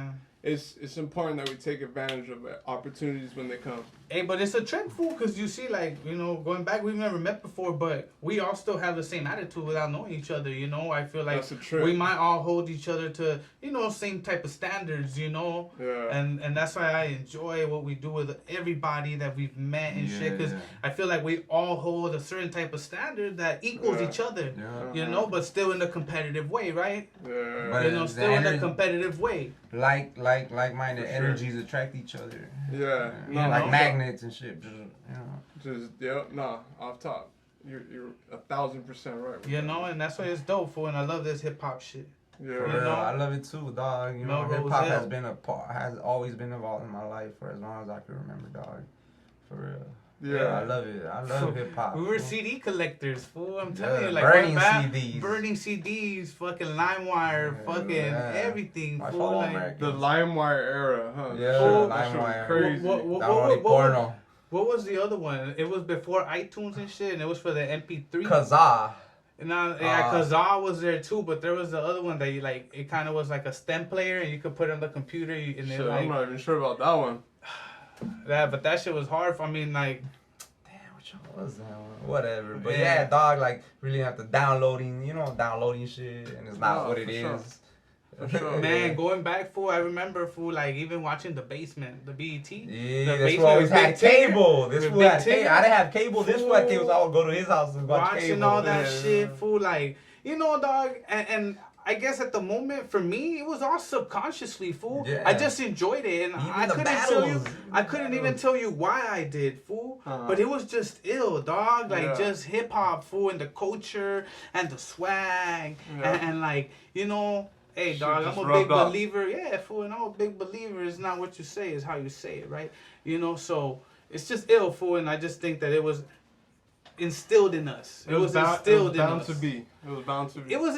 it's important that we take advantage of opportunities when they come. Hey, but it's a trend, fool, because you see, like, you know, going back, we've never met before, but we all still have the same attitude without knowing each other, you know? I feel like we might all hold each other to, you know, same type of standards, you know? Yeah. And that's why I enjoy what we do with everybody that we've met and shit, because I feel like we all hold a certain type of standard that equals each other, you know, but still in a competitive way, right? Yeah. But you know, still in a competitive way. Like-minded energies attract each other. Yeah. No, like magnets and shit. You know. Off top. You're 1,000% right. You know, and that's why it's dope, for, and I love this hip hop shit. Yeah, for real. I love it too, dog. You know, hip hop has always been involved in my life for as long as I can remember, dog. For real. Yeah, I love it. I love hip hop. We were CD collectors, fool. I'm telling you, like burning CDs, fucking LimeWire, fucking everything. Fool, like, the LimeWire era, huh? Yeah, LimeWire. Crazy. What was the other one? It was before iTunes and shit, and it was for the MP3. Kazaa. Kazaa was there too, but there was the other one that you like. It kind of was like a stem player, and you could put it on the computer. And shit, I'm not even sure about that one. Yeah, but that shit was hard. I mean, like, damn, which one was that one? Whatever. But yeah, dog, like, really have to downloading shit, and it's not what it is. Sure. Man, going back, fool, I remember, fool, like, even watching The Basement, the BET. Yeah, this fool always had cable. This fool had cable. I didn't have cable. This fool had cable, so I would go to his house and watch cable. Watching all that shit, fool, like, you know, dog, and I guess at the moment, for me, it was all subconsciously, fool. Yeah. I just enjoyed it, and I couldn't even tell you why I did, fool. But it was just ill, dog. Like, just hip-hop, fool, and the culture, and the swag, and like, you know, hey, dog, I'm a big believer. Yeah, fool, and I'm a big believer. It's not what you say, it's how you say it, right? You know, so it's just ill, fool, and I just think that it was instilled in us. It was bound to be. It was bound to be. It was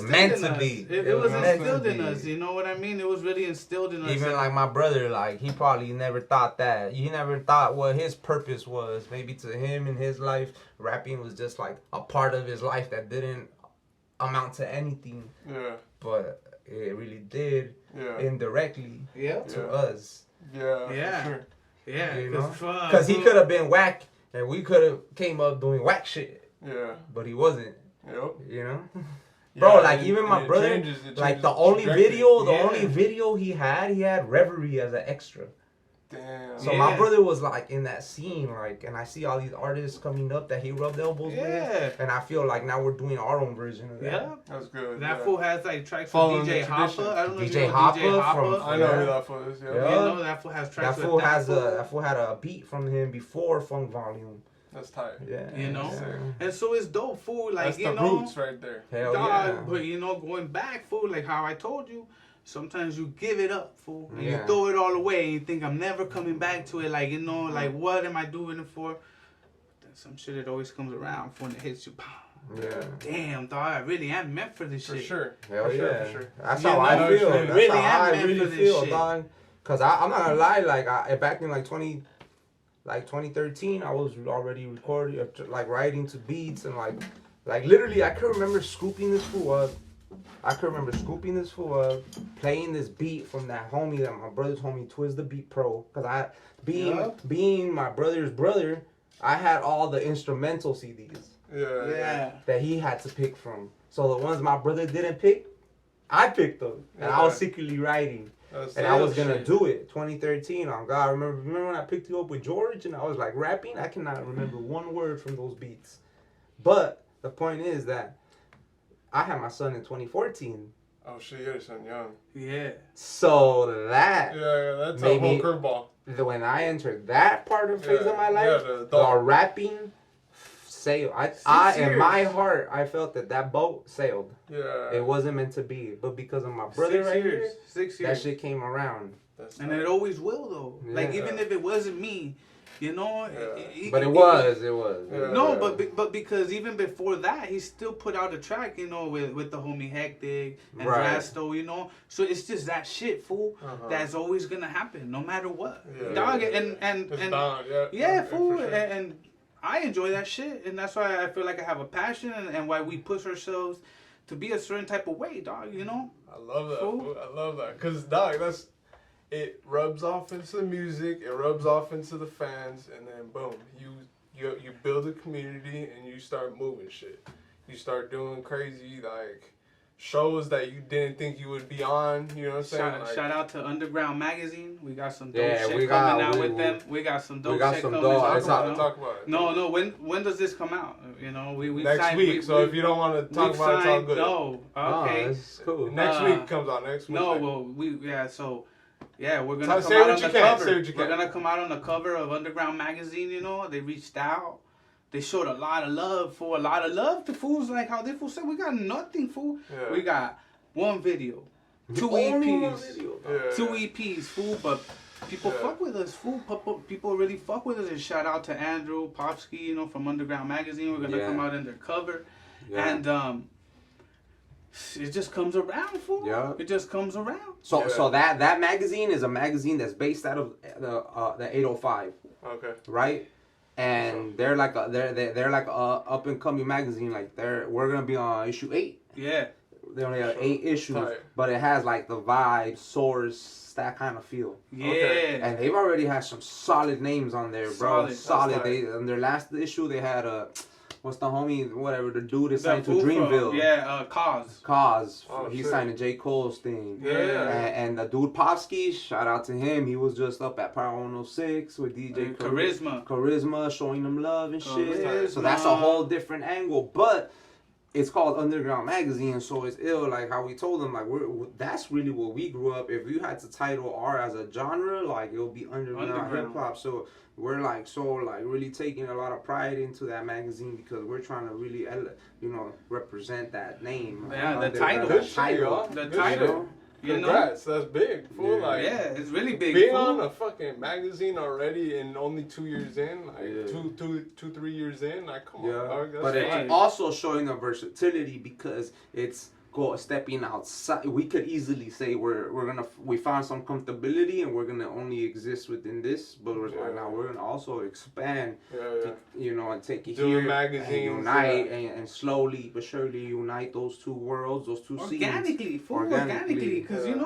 meant to be. It was instilled in us. You know what I mean? It was really instilled in us. Even like my brother, like he probably never thought that. He never thought what his purpose was. Maybe to him in his life, rapping was just like a part of his life that didn't amount to anything. Yeah. But it really did. Yeah. Indirectly. Yeah. To us. Yeah. Yeah. For sure. Yeah. Because he could have been whack. And we could have came up doing whack shit. Yeah. But he wasn't. Yep. You know? Bro, like even my brother, like the only video he had Reverie as an extra. Damn. So my brother was like in that scene, like, and I see all these artists coming up that he rubbed elbows with, and I feel like now we're doing our own version of that. Yeah, that's good. That fool has like tracks with DJ Hopper. I don't know DJ Hopper from. I know who that fool is. Yeah. You know that fool has tracks. That fool had a beat from him before Funk Volume. That's tight. Yeah. You know, and so it's dope, fool. Like that's you the know, roots right there. Hell yeah. But you know, going back, fool. Like how I told you. Sometimes you give it up, fool, and you throw it all away, and you think I'm never coming back to it. Like, you know, like what am I doing it for? Then some shit, it always comes around when it hits you. Yeah. Damn, dog, I really am meant for this shit. For sure. Hell yeah. For sure. That's how I feel. That's really how I really feel, dog. Cause I'm not gonna lie, like back in like 2013, I was already recording, like writing to beats, and like literally, I could remember scooping this fool up. Playing this beat from that homie, that my brother's homie, Twiz the Beat Pro. Cause being my brother's brother, I had all the instrumental CDs. Yeah. That he had to pick from. So the ones my brother didn't pick, I picked them, and I was secretly writing. And I was gonna do it. 2013. Oh God, remember when I picked you up with George and I was like rapping? I cannot remember one word from those beats. But the point is that I had my son in 2014. Oh shit, you're son young. Yeah. So that that's a whole curveball. When I entered that part of phase of my life, the rapping sailed. I in my heart, I felt that boat sailed. Yeah. It wasn't meant to be, but because of my brother 6 years, that shit came around. And it always will though. Yeah. Like even if it wasn't me. You know, but it was. No, but because even before that, he still put out a track, you know, with the homie Hectic and Rasto, you know. So it's just that shit, fool. That's always gonna happen, no matter what, dog. Fool. And I enjoy that shit, and that's why I feel like I have a passion, and why we push ourselves to be a certain type of way, dog. You know. I love that. Fool. I love that, cause dog, it rubs off into the music, it rubs off into the fans, and then boom, you build a community and you start moving shit. You start doing crazy like shows that you didn't think you would be on. You know what I'm saying? Shout out to Underground Magazine. We got some dope shit coming out with them. We got some dope shit coming out. Talk about it. No. When does this come out? You know, we next signed, week. So if you don't want to talk about it, it's all good. No, okay. That's cool. Next week comes out next week. No, well we're gonna come out on the cover. We're gonna come out on the cover of Underground Magazine. You know, they reached out. They showed a lot of love to fools. Like how they fool said, we got nothing, fool. Yeah. We got one video, two EPs, fool. But people fuck with us, fool. People really fuck with us. And shout out to Andrew Popsky, you know, from Underground Magazine. We're gonna come out in their cover, and it just comes around, fool. Yeah. It just comes around. So that magazine is a magazine that's based out of the 805. Okay. Right? And they're like a up and coming magazine. Like we're gonna be on issue 8. Yeah. They only have 8 issues, but it has like the vibe, source, that kind of feel. Yeah. Okay. And they've already had some solid names on there, bro. Solid. They in their last issue they had what's the homie, whatever, the dude is signed to Dreamville. Cause. He signed to J. Cole's thing. Yeah. And the dude Popsky, shout out to him. He was just up at Power 106 with DJ Charisma, showing them love and shit. So that's a whole different angle. But it's called Underground Magazine, so it's ill. Like how we told them, like that's really what we grew up. If you had to title R as a genre, like it'll be underground hip hop. So we're really taking a lot of pride into that magazine because we're trying to really, represent that name. Yeah, the title. Congrats, that's big. Fool. It's really big. Being on a fucking magazine already and only 2 years in, like 3 years in, like come on, dog. But it's also showing the versatility because it's stepping outside. We could easily say we found some comfortability and we're gonna only exist within this, but now we're gonna also expand, and take it here and unite and slowly but surely unite those two worlds, those two scenes. Organically, because we're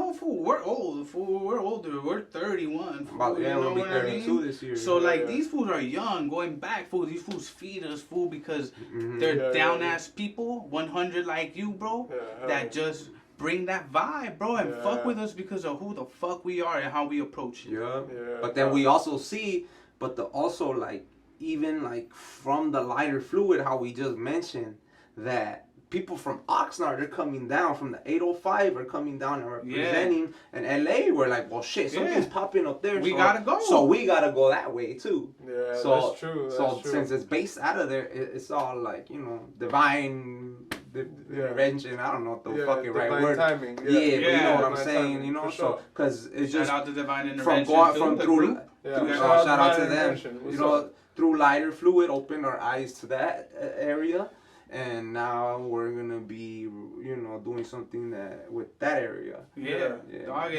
old, we're older, we're 31. We'll be 32 this year. So these fools are young, going back, fool. These fools feed us, fool, because they're down ass people, 100 like you, bro. That just bring that vibe, bro, and fuck with us because of who the fuck we are and how we approach it. Yeah. But then we also see, also like, even like from the lighter fluid, how we just mentioned that people from Oxnard, they're coming down from the 805, are coming down and representing. And LA, we're like, well, shit, something's popping up there. We gotta go. So we gotta go that way too. Yeah, so, that's true. So since it's based out of there, it's all like, you know, divine intervention. I don't know what the fucking right word. Timing. But you know what I'm saying. Timing, you know, so because it's just shout out to divine intervention. Shout out to them. You know, through lighter fluid, open our eyes to that area. And now we're gonna be, you know, doing something with that area. Yeah. Dog,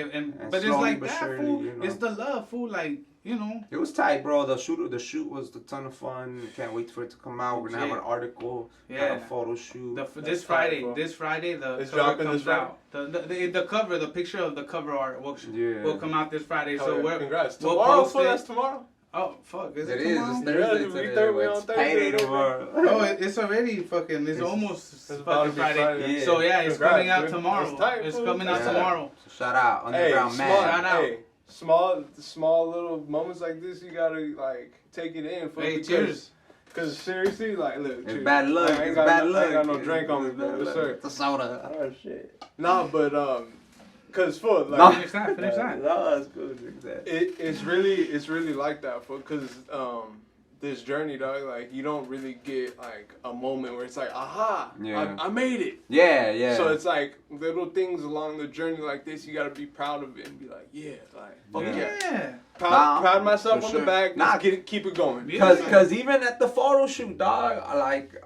but it's like that, surely, fool. You know. It's the love, fool. Like, you know. It was tight, bro. The shoot was a ton of fun. Can't wait for it to come out. We're gonna have an article, a photo shoot. This Friday, the cover comes out. The cover, the picture of the cover art will come out this Friday. So congrats. Tomorrow, that's tomorrow. Oh fuck! Is it tomorrow? It's Thursday. It's payday tomorrow. Oh, it's already fucking. It's almost fucking Friday. Yeah. So it's coming out tomorrow. It's coming out tomorrow. So shout out Underground Man. Shout out. Hey, small little moments like this, you gotta like take it in. Cheers. Because seriously, like, look, it's bad luck. It's bad luck. I ain't got no drink on me, bro. Yes, sir. It's a soda. Oh shit. Nah, but cause for like finish that. No, it's good. It's really like that for cause this journey, dog. Like you don't really get like a moment where it's like, aha, I made it. Yeah. So it's like little things along the journey like this. You gotta be proud of it and be like, proud of myself on the back. Keep it going. Cause even at the photo shoot, dog,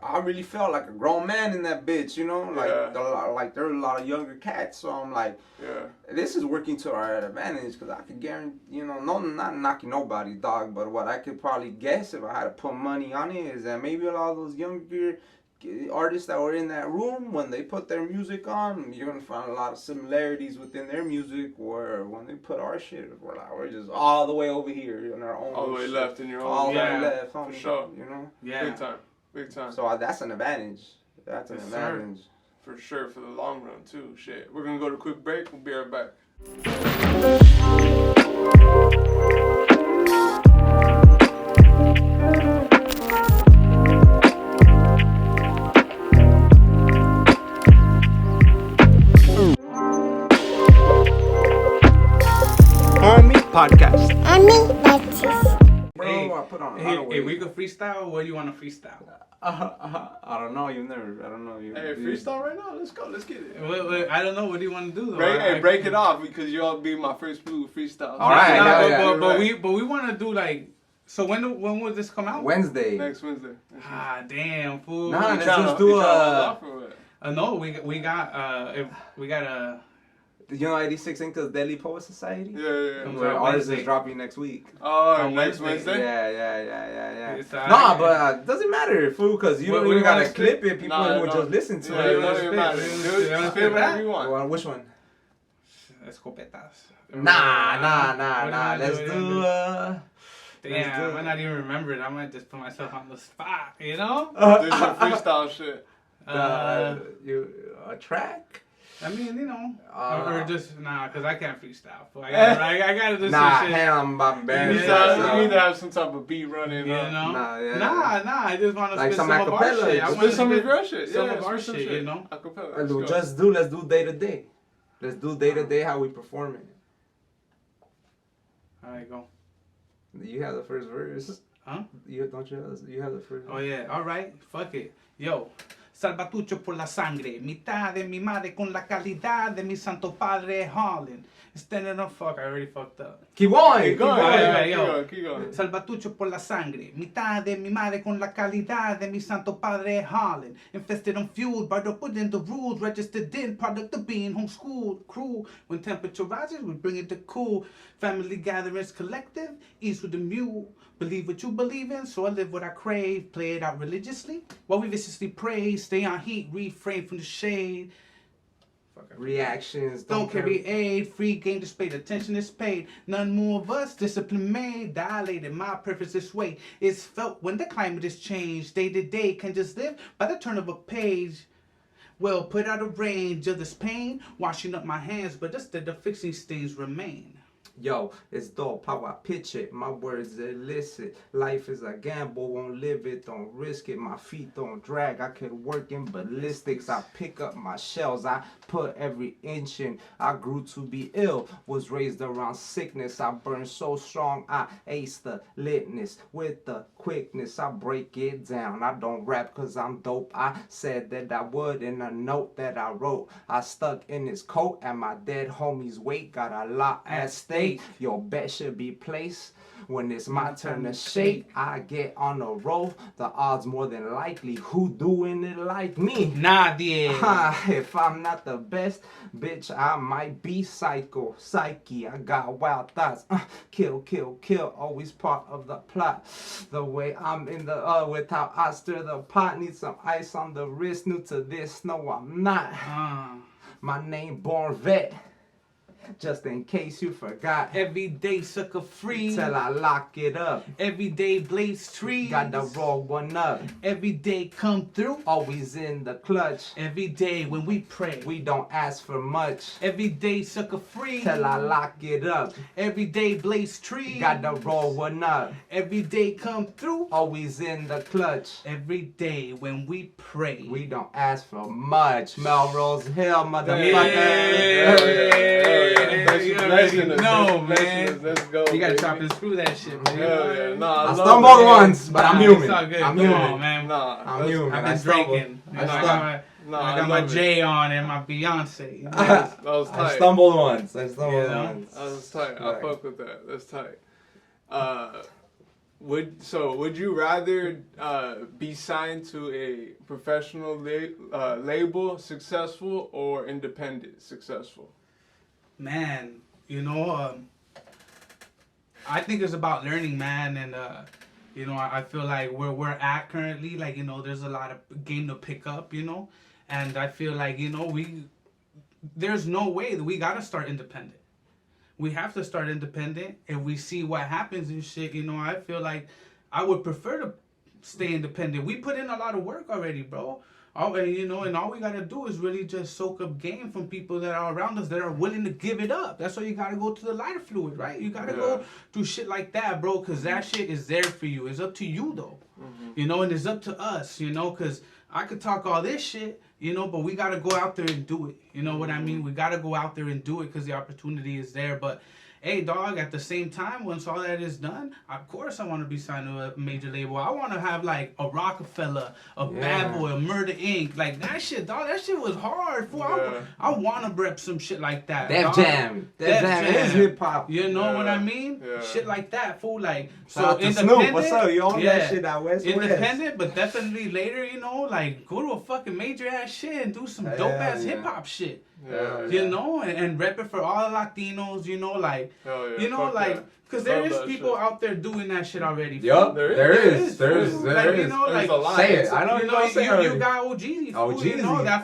I really felt like a grown man in that bitch. You know, like there are a lot of younger cats. So I'm like, this is working to our advantage because I could guarantee, you know, not knocking nobody, dog, but what I could probably guess if I had to put money on it is that maybe a lot of those younger artists that were in that room, when they put their music on, you're gonna find a lot of similarities within their music. Where when they put our shit, we're just all the way over here in our own. All the way left in your own. All the way left, for sure. You know. Yeah. Big time. So that's an advantage. That's an advantage. For sure, for the long run too. Shit. We're gonna go to a quick break. We'll be right back. Hawmie Podcast. Hawmie Podcast. Bro, I put on. Hey, we could freestyle. What do you want to freestyle? I don't know. I don't know. Hey, freestyle right now. Let's go. Let's get it. Wait, I don't know. What do you want to do though? Break it off because you'll be my first blue freestyle. All right. But we want to do like. So when will this come out? Wednesday. Next Wednesday. Damn fool. Nah, let's just do no, we got You know 86 Inca's Deadly Poet Society? Yeah. Where ours is dropping next week. Oh, next Wednesday? Yeah. Nah, but it doesn't matter, fool, because you don't even gotta clip it. People will just listen to it. It doesn't matter. Spit whatever you want. Which one? Escopetas. Nah. Let's do Damn, I might not even remember it. I might just put myself on the spot, you know? Do some freestyle shit. A track? I mean, you know, or just because I can't freestyle. I gotta do some shit. I'm embarrassed. You need to have some type of beat running. You know? Nah. I just want to like spit some of our shit. I want to some of your shit. Some of our shit, you know? Acapella. Let's do day to day. Let's do day to day how we perform it. All right, go. You have the first verse. Huh? You have the first verse. Oh yeah. All right. Fuck it. Yo. Salvatucho por la sangre, mitad de mi madre con la calidad de mi santo padre Harlan. Standing up, fuck, I already fucked up. Keep going. Keep going. Salvatucho por la sangre, mitad de mi madre con la calidad de mi santo padre Harlan. Infested and fueled by the within the rules, registered in, product of being homeschooled, cruel. When temperature rises, we bring it to cool. Family gatherings collective, ease with the mule. Believe what you believe in, so I live what I crave. Play it out religiously, while we viciously praise. Stay on heat, refrain from the shade. Reactions. Don't carry aid. Free game displayed. Attention is paid. None more of us. Discipline made. Dilated. My purpose this way is felt when the climate is changed. Day to day can just live by the turn of a page. Well, put out of range of this pain, washing up my hands, but instead of fixing stains remain. Yo, it's dope how I pitch it. My words are illicit. Life is a gamble, won't live it, don't risk it. My feet don't drag, I could work in ballistics. I pick up my shells, I put every inch in. I grew to be ill, was raised around sickness. I burn so strong, I ace the litness. With the quickness, I break it down. I don't rap cause I'm dope. I said that I would in a note that I wrote. I stuck in his coat and my dead homie's weight. Got a lot at stake. Your bet should be placed. When it's my turn to shake, I get on a roll. The odds more than likely. Who doing it like me? Nadie. If I'm not the best, bitch, I might be psyche. I got wild thoughts. Kill, kill, kill. Always part of the plot. The way I'm in the with how I stir the pot. Need some ice on the wrist. New to this, no, I'm not. My name Born Vet. Just in case you forgot. Everyday sucker free. Till I lock it up. Everyday blaze trees. Got the raw one up. Everyday come through. Always in the clutch. Every day when we pray. We don't ask for much. Everyday sucker free. Till I lock it up. Everyday blaze trees. Got the raw one up. Everyday come through. Always in the clutch. Every day when we pray. We don't ask for much. Melrose Hill, motherfucker. No, man. Let's go. You gotta chop and screw that shit, man. Yeah. Nah, I stumbled once, but I'm human. It's all good. I'm Come human. on, man. I'm human. I've been drinking. I got my J on and my Beyonce. You know? That was tight. I stumbled once. That was tight. I fuck with that. That's tight. Would you rather be signed to a professional label, successful, or independent, successful? Man, you know, I think it's about learning, man, and you know, I feel like where we're at currently, like, you know, there's a lot of game to pick up, you know, and I feel like, you know, there's no way that we gotta start independent. We have to start independent, and we see what happens and shit. You know, I feel like I would prefer to stay independent. We put in a lot of work already, bro. You know, and all we gotta do is really just soak up game from people that are around us that are willing to give it up. That's why you gotta go to the lighter fluid, right? You gotta go do shit like that, bro, because that shit is there for you. It's up to you, though. You know, and it's up to us, you know, because I could talk all this shit, you know, but we gotta go out there and do it. You know what I mean? We gotta go out there and do it because the opportunity is there. But hey, dog, at the same time, once all that is done, of course I want to be signed to a major label. I want to have, like, a Rockefeller, a Bad Boy, a Murder Inc. Like, that shit, dog, that shit was hard. Fool. I want to rep some shit like that. Def Jam. Def Jam is hip-hop. You know what I mean? Shit like that, fool. Like, so independent. What's up? You own that shit out West. Independent, but definitely later, you know, like, go to a fucking major-ass shit and do some dope-ass hip-hop shit. You know, and rep it for all the Latinos, you know, like, you know, like, because there is people out there doing that shit already. Yup, there is. You know, like, say it. I know you know. You got OGZ. You know, that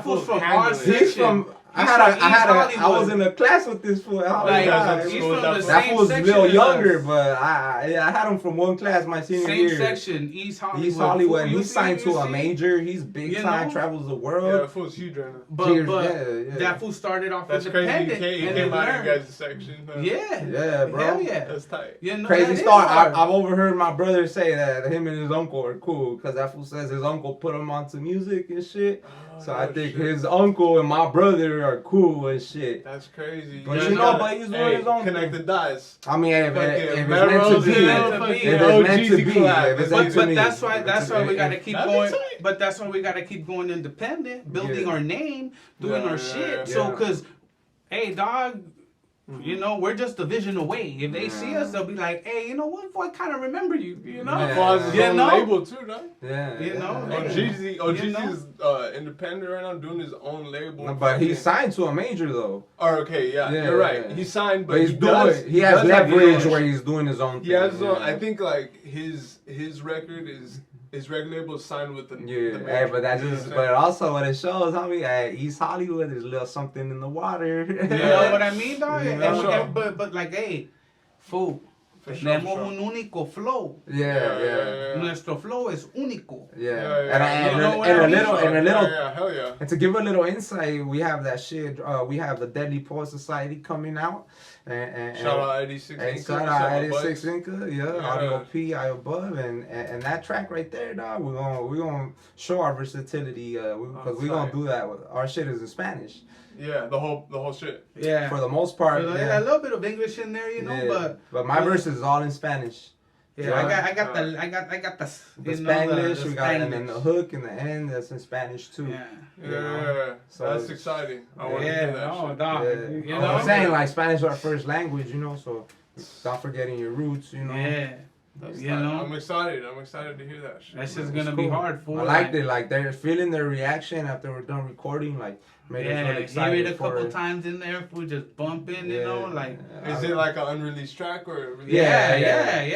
fool's from our section. I was in a class with this fool. That fool's a little younger, but I had him from one class my senior year. Same section, East Hollywood. East Hollywood. He's signed to a major. He's big time, travels the world. Yeah, that fool's huge right now. But that fool started off independent. That's crazy. He came out of your guys' section. Yeah, bro. Hell yeah. That's tight. You know, crazy story. I've overheard my brother say that him and his uncle are cool because that fool says his uncle put him onto music and shit. So I think his uncle and my brother are cool and shit. That's crazy. But you know, but he's doing his own connect the dots. I mean, if it's meant to be, but that's why we gotta keep going. But that's why we gotta keep going independent, building our name, doing our shit. So, cause, hey, dog. You know, we're just a vision away. If they see us, they'll be like, "Hey, you know what? Boy, I kind of remember you." You know, his own label too, right? Yeah. You know, OGZ is independent right now, doing his own label. But he's signed to a major though. Oh, okay, you're right. He's signed, but he has leverage where he's doing his own thing. He has his own. I think like his record is. His record label is signed with the major. But that just, but also what it shows, homie, at East Hollywood, there's a little something in the water. You know what I mean, dog? But like, hey, fool, Tenemos un único flow. Yeah. Nuestro flow es único. And to give a little insight, we have that shit. We have the Deadly Poet Society coming out. And shout out 86 Inca. Shout out 86 Inca. Audio P, I above, and that track right there, dog. We're gonna show our versatility because we're gonna do that. Our shit is in Spanish. Yeah, the whole shit. Yeah, for the most part. A little bit of English in there, but my verse is all in Spanish. Yeah, I got the Spanglish. We got and then the hook and the end that's in Spanish too. So that's exciting. I want to hear that. Dog. You know, I'm saying like Spanish is our first language, so not forgetting your roots, Yeah. I'm excited to hear that shit. That's just gonna be hard for. I liked it. Like they're feeling their reaction after we're done recording. Like made us really excited. Hear it a couple times in there. If we just bump in, like. Is it like an unreleased track or? Yeah.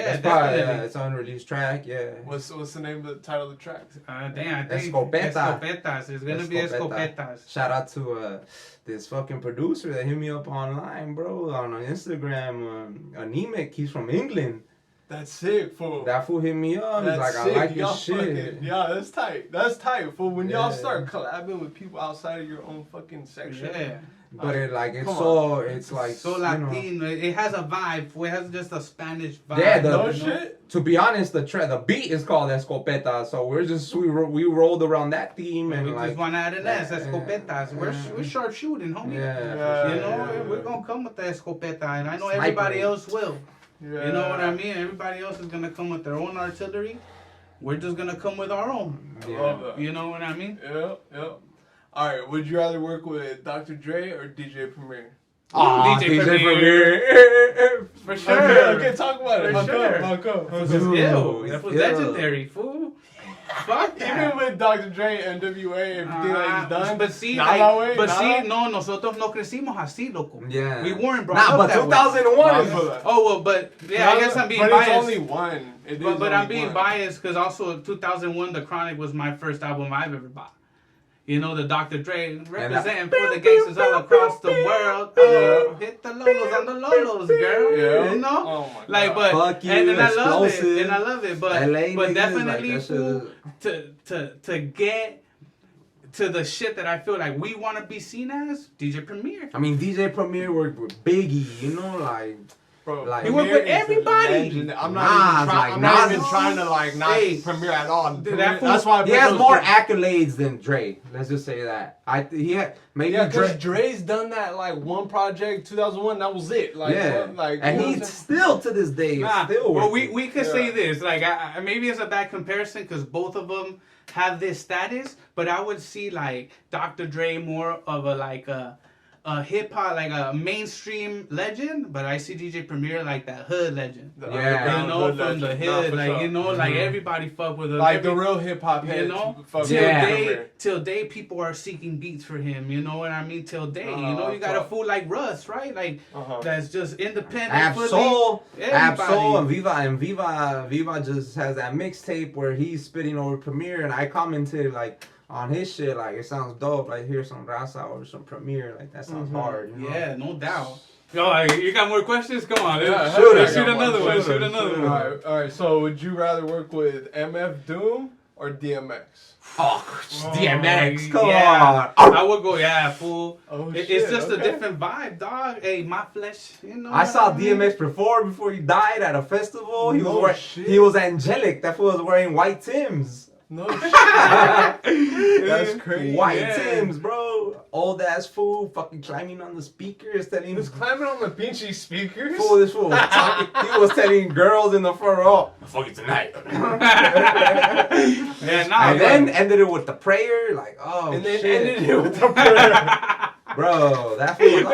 That's probably it's an unreleased track. Yeah. What's the name of the title of the track? I think Escopetas. It's gonna be Escopetas. Shout out to this fucking producer that hit me up online, bro, on Instagram. Anemic. He's from England. That's sick, fool. That fool hit me up. He's like, I like your shit. That's tight. That's tight, fool. When y'all start collabing with people outside of your own fucking section. Yeah. But it's like so Latino. It has a vibe. It has just a Spanish vibe. Yeah, no shit. To be honest, the beat is called Escopeta, so we rolled around that theme and we just want to add an S, Escopetas. We're sharpshooting, homie. We're gonna come with the Escopeta, and I know everybody else will. Yeah. You know what I mean? Everybody else is going to come with their own artillery. We're just going to come with our own. Yeah. You know what I mean? Yeah. All right. Would you rather work with Dr. Dre or DJ Premier? DJ Premier. For sure. Okay, talk about it. How come? That was legendary, fool. Fuck that. Even with Dr. Dre, NWA, everything that he's done. No, nosotros no crecimos así, loco. Yeah. We weren't brought up but 2001 is... I guess I'm being biased. But it's only one. But I'm being biased because also 2001, The Chronic was my first album I've ever bought. The Dr. Dre representing for the gangsters all across the world. Hit the lolos on the lolos, girl. Yeah. Oh my God. Fuck you, and I love it. But definitely to get to the shit that I feel like we want to be seen as, DJ Premier. I mean, DJ Premier worked with Biggie, Bro, he worked with everybody. I'm not even trying to knock Premier at all. That's why he has more accolades than Dre. Let's just say that. Because Dre's done that one project 2001. That was it. And he's still to this day still. Well, we could say this. Maybe it's a bad comparison because both of them have this status, but I would see Dr. Dre more of a hip hop, a mainstream legend, but I see DJ Premier like that hood legend. From the hood, everybody fuck with him. The real hip hop heads. Till day people are seeking beats for him. You know what I mean? Till day, you got a fool like Russ, right? That's just independent. Absol, and Viva just has that mixtape where he's spitting over Premier, and I commented on his shit, it sounds dope. Here's some Raza or some Premier, that sounds hard. Yeah, no doubt. Yo, you got more questions? Come on, shoot another one. All right. So, would you rather work with MF Doom or DMX? DMX, come on. I would go, fool. It's just a different vibe, dog. Hey, my flesh, I saw DMX before he died at a festival. He was angelic. That fool was wearing white Timbs. No shit. That's crazy. White Timbs, bro. Old ass fool, fucking climbing on the speakers, he was climbing on the pinchy speakers. This fool was talking. He was telling girls in the front row, "Fuck it tonight." And then ended it with the prayer, and then ended it with the prayer. Bro, that fool.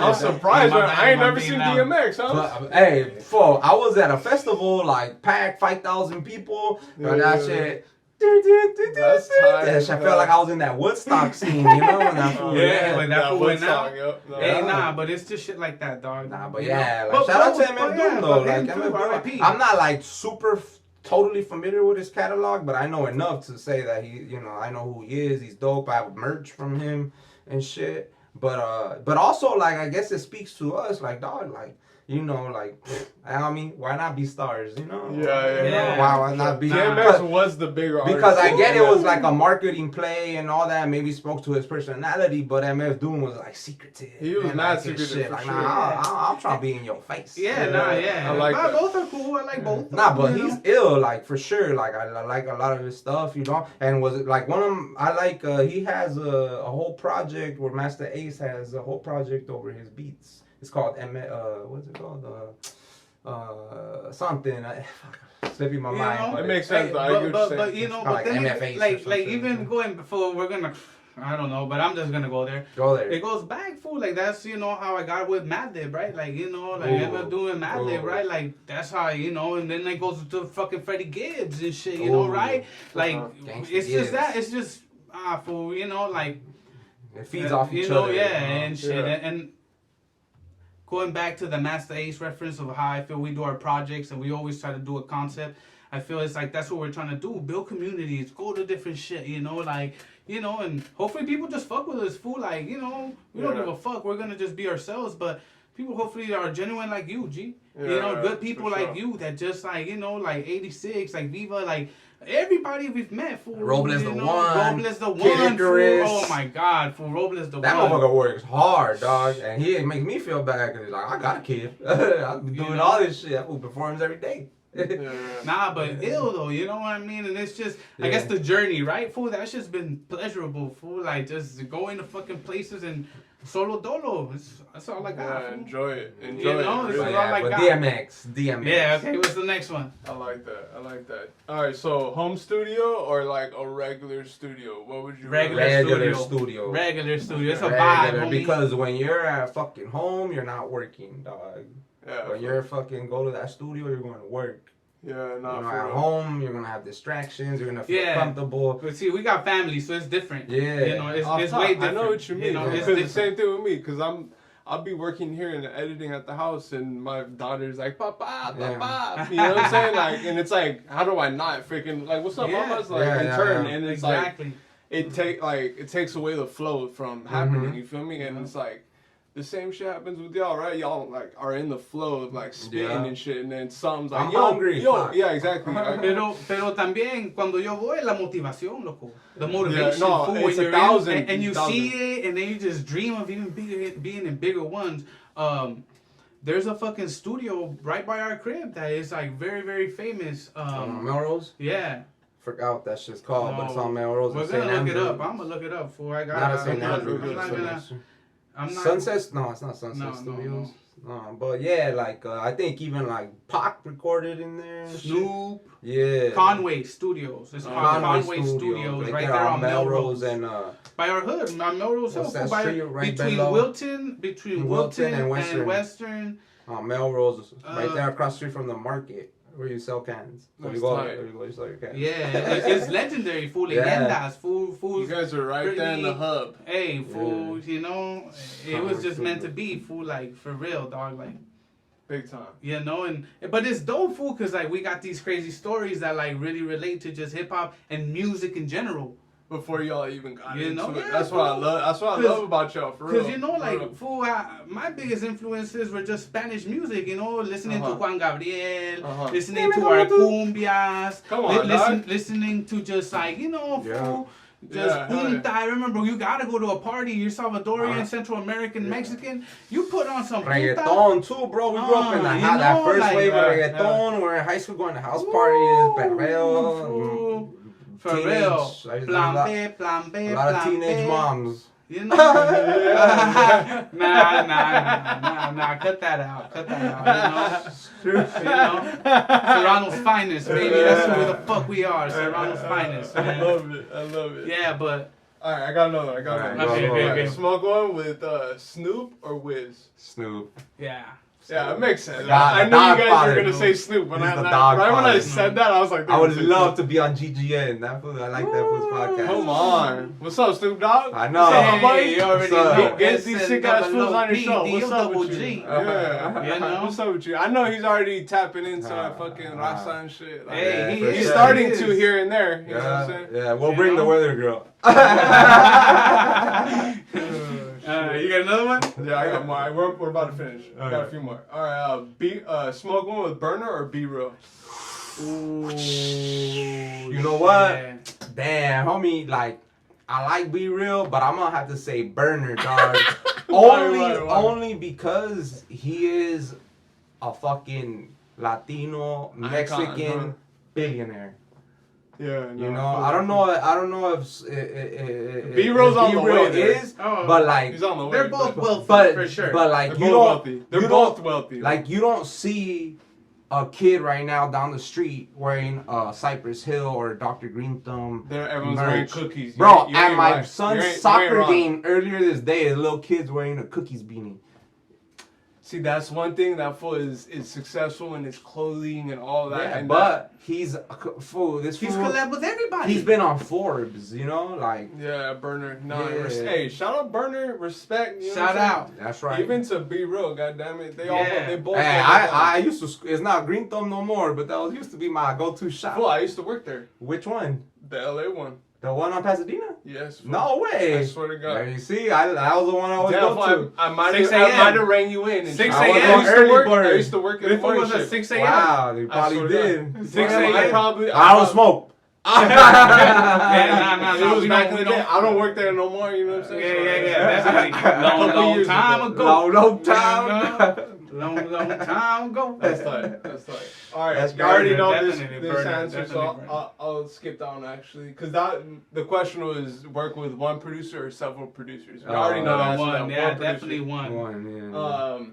I'm surprised, man. I ain't never seen DMX, huh? Hey, fool, I was at a festival, packed 5,000 people, and that shit. That's tight. I felt like I was in that Woodstock scene, when that fool. That fool went out. But it's just shit like that, dog. Shout out to MF Doom though. I'm not super totally familiar with his catalog, but I know enough to say that I know who he is. He's dope. I have merch from him and shit. But also I guess it speaks to us, dog, you know, like, I mean, why not be stars, you know? Yeah. Why not be? DMX was the bigger artist. Because I get it was like a marketing play and all that, maybe spoke to his personality, but MF Doom was like secretive. He was not secretive shit. for Like, sure. I'm trying to be in your face. I like that. Both are cool. I like both. Nah, but he's ill, like, for sure. Like, I like a lot of his stuff, you know? And was it like one of them, I like, he has a whole project where Master Ace has a whole project over his beats. It's called what's it called? Something. Slipping my mind. It makes sense. But you know, but then MFA like even going before we're gonna. I don't know, but I'm just gonna go there. Go there. It goes back, fool. Like that's how I got with Madlib, right? Like I ended up doing Madlib, right? Like that's how and then it goes to fucking Freddie Gibbs and shit, right? Like it's just that. It's just fool. Like it feeds off each other. And shit and. Going back to the Master Ace reference of how I feel we do our projects and we always try to do a concept, I feel it's like that's what we're trying to do. Build communities, go to different shit, and hopefully people just fuck with us, fool. Like, we don't give a fuck. We're going to just be ourselves, but people hopefully are genuine like you, G. Good people like you that just like 86, like Viva, like everybody we've met, fool. Robles the one. Fool. Oh my God, fool. Robles the that one. That motherfucker works hard, dog. And he makes me feel bad because he's like, I got a kid. I'm doing all this shit. That fool performs every day. Nah, but ill though, you know what I mean? And it's just, I guess the journey, right, fool? That's just been pleasurable, fool. Like, just going to fucking places and solo dolo. That's all I got. Yeah, enjoy it. It's all I got. DMX. Yeah, okay, what's the next one? I like that. All right, so home studio or like a regular studio? What would you Regular studio. Regular studio. It's a vibe, homie. Because when you're at fucking home, you're not working, dog. Yeah, when you're fucking go to that studio, you're going to work. Yeah, not at home, you're gonna have distractions. You're gonna feel comfortable. But see, we got family, so it's different. Yeah, it's way different. I know what you mean. It's the same thing with me, cause I'll be working here and editing at the house, and my daughter's like, Papa. You know what I'm saying? Like, and it's like, how do I not freaking like, what's up, Mama's like in turn, and it's like, it takes away the flow from happening. You feel me? And it's like. The same shit happens with y'all, right? Y'all like are in the flow of like spitting and shit, and then something's like, I'm hungry. Yeah, exactly. Pero también cuando yo voy la motivación, loco. The motivation, it's 1,000. And you see it, and then you just dream of even being in bigger ones. There's a fucking studio right by our crib that is like very, very famous. Melrose? Yeah. Forgot what that shit's called, but it's on Melrose. We're gonna look it up. I'm gonna look it up for I got. Not St. Andrews. Sunset? No, it's not Sunset Studios. No, but yeah, like I think even like Pac recorded in there. Snoop. Yeah. Conway Studios. It's called Conway Studios, right there on Melrose and by our hood, on Melrose Hill. Between Wilton and Western. Melrose, right there across the street from the market. Where you sell cans. So you go, you sell your cans. Yeah, it's legendary, fool. Leyendas, fool. You guys are right there in the hub. Hey, fool, it was just meant to be, fool, like, for real, dog, like. Big time. But it's dope, fool, because, like, we got these crazy stories that, like, really relate to just hip-hop and music in general. Before y'all even got into it. That's what I love. That's what I love about y'all, for real. Because, fool, my biggest influences were just Spanish music, listening to Juan Gabriel, listening to our cumbias, listening to just, like, fool, just punta. I remember you gotta go to a party, you're Salvadorian, Central American, Mexican, you put on some reggaeton too, bro. We grew up in that first wave of reggaeton. We're in high school going to house parties, perreo. For real. Plan B. A lot of teenage moms. Nah, cut that out. Serrano's finest, baby. That's who the fuck we are. Serrano's finest, man. I love it. Yeah, but. Alright, I got another. Okay. Smoke one with Snoop or Wiz? Snoop. Yeah, it makes sense. I knew you guys were gonna say Snoop, but when I said that, I was like, I would love to be on GGN. I like that fool's podcast. Come on, what's up, Snoop Dogg? I know. Hey, you already know. Get these sick ass fools on your show. What's up with you? Yeah, what's up with you? I know he's already tapping into that fucking Raza and shit. Like, hey, he's starting to here and there. You know what I'm saying? Yeah, we'll bring the weather girl. You got another one? Yeah, I got more. We're about to finish. Okay. Got a few more. All right, smoke one with burner or be real? Ooh, you know what? Damn, homie, like, I like Be Real, but I'm gonna have to say Burner, dog. Why? Only because he is a fucking Latino, Mexican billionaire. Yeah, you know, I don't know if Be Real's on the way there. But like, he's on the way. They're both wealthy for sure. But like, They're both wealthy. Like, you don't see a kid right now down the street wearing a Cypress Hill or Dr. Green Thumb. Everyone's wearing cookies. Bro, at my son's soccer game earlier this day, a little kid's wearing a cookies beanie. See, that's one thing. That fool is successful in his clothing and all that. Yeah, and but he's fool. He's collab with everybody. He's been on Forbes, you know, like. Yeah, Burner. No, hey, shout out Burner. Respect. You know shout out. That's right. Even to Be Real, goddammit. They both. Hey, I used to. It's not Green Thumb no more, but that used to be my go-to shop. Fool, I used to work there. Which one? The LA one. The one on Pasadena? Yes. Fool. No way. I swear to God. There you see, that was the one I always go to. I might have rang you in. 6 a.m. I used to work in the morning was at shift. 6 a.m. Wow, they probably did. 6 a.m. I don't smoke. It was back in the day. I don't work there no more. You know what I'm saying? Yeah. Long time ago. Long time. Long time ago. That's tight. All right, That's you already know definitely this answer, so I'll skip that one actually, because the question was work with one producer or several producers. We already know that. One, yeah, definitely one. One, yeah.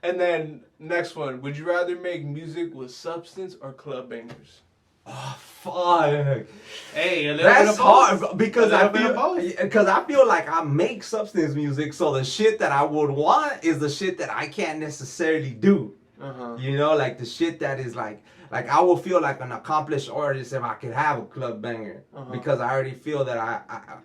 And then next one, would you rather make music with substance or club bangers? Oh fuck! Hey, a little that's bit of hard both. because I feel like I make substance music, so the shit that I would want is the shit that I can't necessarily do. You know, like the shit that is like I will feel like an accomplished artist if I could have a club banger, because I already feel that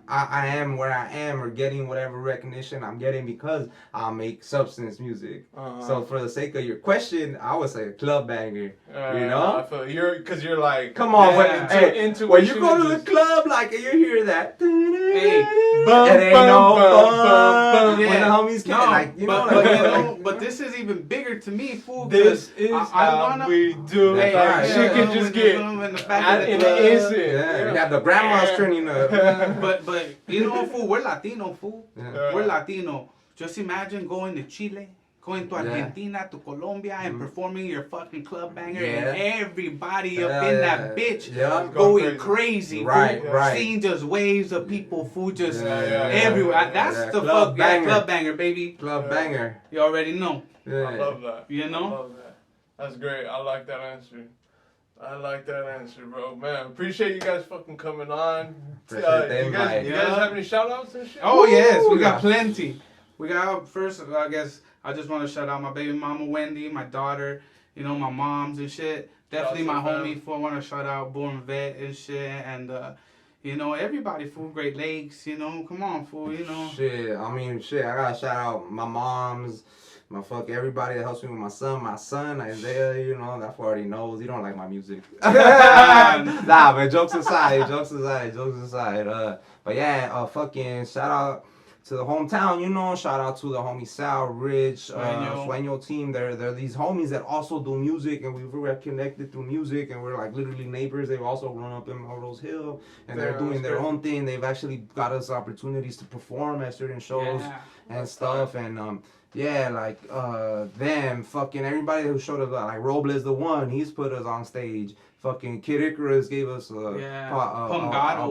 I am where I am or getting whatever recognition I'm getting because I make substance music. So for the sake of your question, I would say a club banger. You know, I feel because you're like, come on, when you go to the club, like you hear that, hey, it ain't no fun when the homies can't, like, you know, but this is even bigger to me, fool. This is how we do it. Shit can just get in the instant. Yeah, you have the grandmas turning up. But you know, fool, we're Latino, fool. We're Latino. Just imagine going to Chile, going to Argentina, to Colombia, and performing your fucking club banger, and everybody up in that bitch going crazy, right, fool. right. Seeing just waves of people, fool, just everywhere. That's the club banger, baby. Club banger. You already know. I love that. You know? I love that. That's great. I like that answer. Bro. Man, appreciate you guys fucking coming on. You guys have any shout outs and shit? Oh, yes, we got plenty. We got, first, I guess, I just want to shout out my baby mama, Wendy, my daughter, you know, my moms and shit. Definitely my homie, fool. I want to shout out Born Vet and shit. And, you know, everybody, fool. Great Lakes, you know. Come on, fool, you know. Shit, I got to shout out my moms. Everybody that helps me with my son, Isaiah, you know, that already knows. He don't like my music. Nah, but jokes aside. But yeah, fucking shout out to the hometown, you know. Shout out to the homie Sal, Rich, Sueño team. They're these homies that also do music, and we were connected through music, and we're like literally neighbors. They've also grown up in MELROSExHIll, and they're doing their own thing. They've actually got us opportunities to perform at certain shows and stuff, and them fucking everybody who showed up, like Robles the One, he's put us on stage. Fucking Kid Icarus gave us Pongado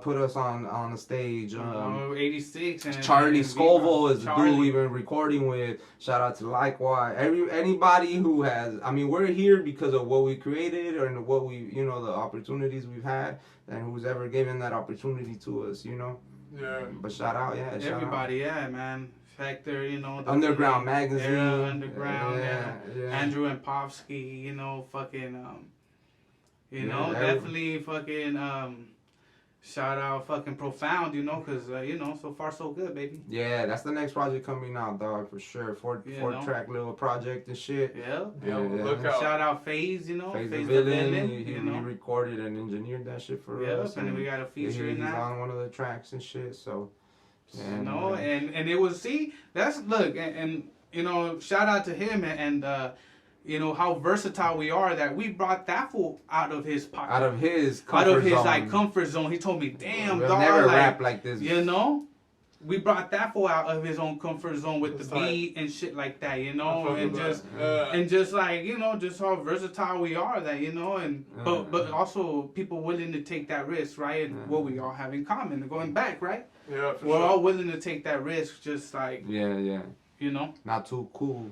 put us on the stage. 86 and Charlie Scoville is the dude we've been recording with. Shout out to Likewise. Anybody who has, I mean, we're here because of what we created or what we, you know, the opportunities we've had, and who's ever given that opportunity to us, you know. Yeah. But shout out, everybody, man. Factor, you know. Underground Magazine. Underground, Andrew and Povsky, you know, fucking, you know, definitely fucking, shout out fucking Profound, you know, because, you know, so far so good, baby. Yeah, that's the next project coming out, dog, for sure. Four track little project and shit. Look out. Shout out FaZe, you know. FaZe the Villain. He recorded and engineered that shit for us. And we got a feature in that. He's on one of the tracks and shit, so. You know, and it was, see, that's, look, and you know, shout out to him and you know, how versatile we are that we brought that fool out of his pocket. Out of his comfort zone. Like, comfort zone. He told me, damn, we'll dog. never like, rap like this. You know? We brought that fool out of his own comfort zone with the beat and shit like that, you know? And just like, you know, just how versatile we are that, you know? And but also people willing to take that risk, right? And what we all have in common, going back, right? Yeah, we're all willing to take that risk, just like... Yeah. You know? Not too cool.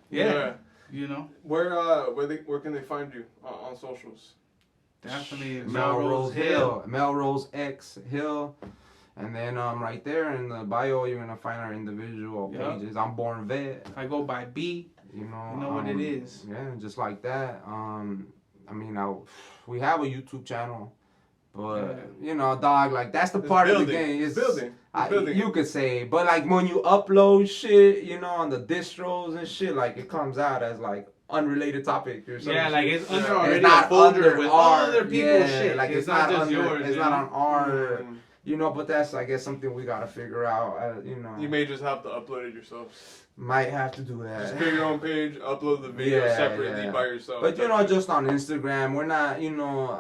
Yeah. You know? Where can they find you on socials? Definitely MELROSExHIll. MELROSExHIll. And then right there in the bio, you're gonna find our individual pages. I'm Born Vet. I go by B. You know what it is. Yeah, just like that. I mean, we have a YouTube channel, but you know, dog, like that's the part of the game. It's building. You could say, but like when you upload shit, you know, on the distros and shit, like it comes out as like unrelated topic or something. Yeah, like it's under already a folder with other people's shit. Like it's not just yours. It's not on our. You know, but that's, I guess, something we gotta figure out. You know, you may just have to upload it yourself. Might have to do that. Just create your own page, upload the video separately by yourself. But you know, just on Instagram, we're not, you know,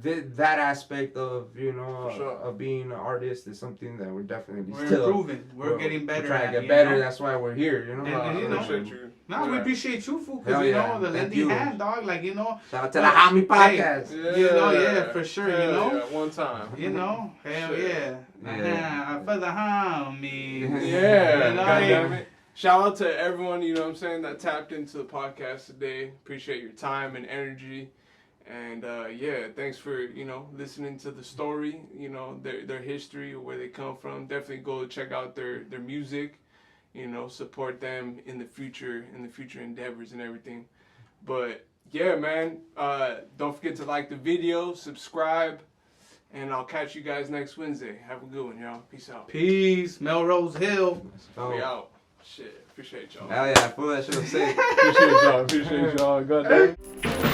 that aspect of, you know, of being an artist is something that we're definitely still improving. We're getting better. We're trying to get better. Know? That's why we're here. You know. And you appreciate you. No, we appreciate you, fool, because you know the lending hand, dog. Like, you know. Shout out to the Hawmie Podcast. Hey, you know, for sure. You know. One time. You know, hell yeah. For the homies. Yeah. You know, goddamn it. Shout out to everyone, you know what I'm saying, that tapped into the podcast today. Appreciate your time and energy. And thanks for, you know, listening to the story, you know, their history, where they come from. Definitely go check out their music, you know, support them in the future endeavors and everything. But yeah, man, don't forget to like the video, subscribe, and I'll catch you guys next Wednesday. Have a good one, y'all. Peace out. Peace. MELROSExHIll. We out. Shit. Appreciate y'all. Hell yeah, fool, that shit was sick. Appreciate y'all. God damn.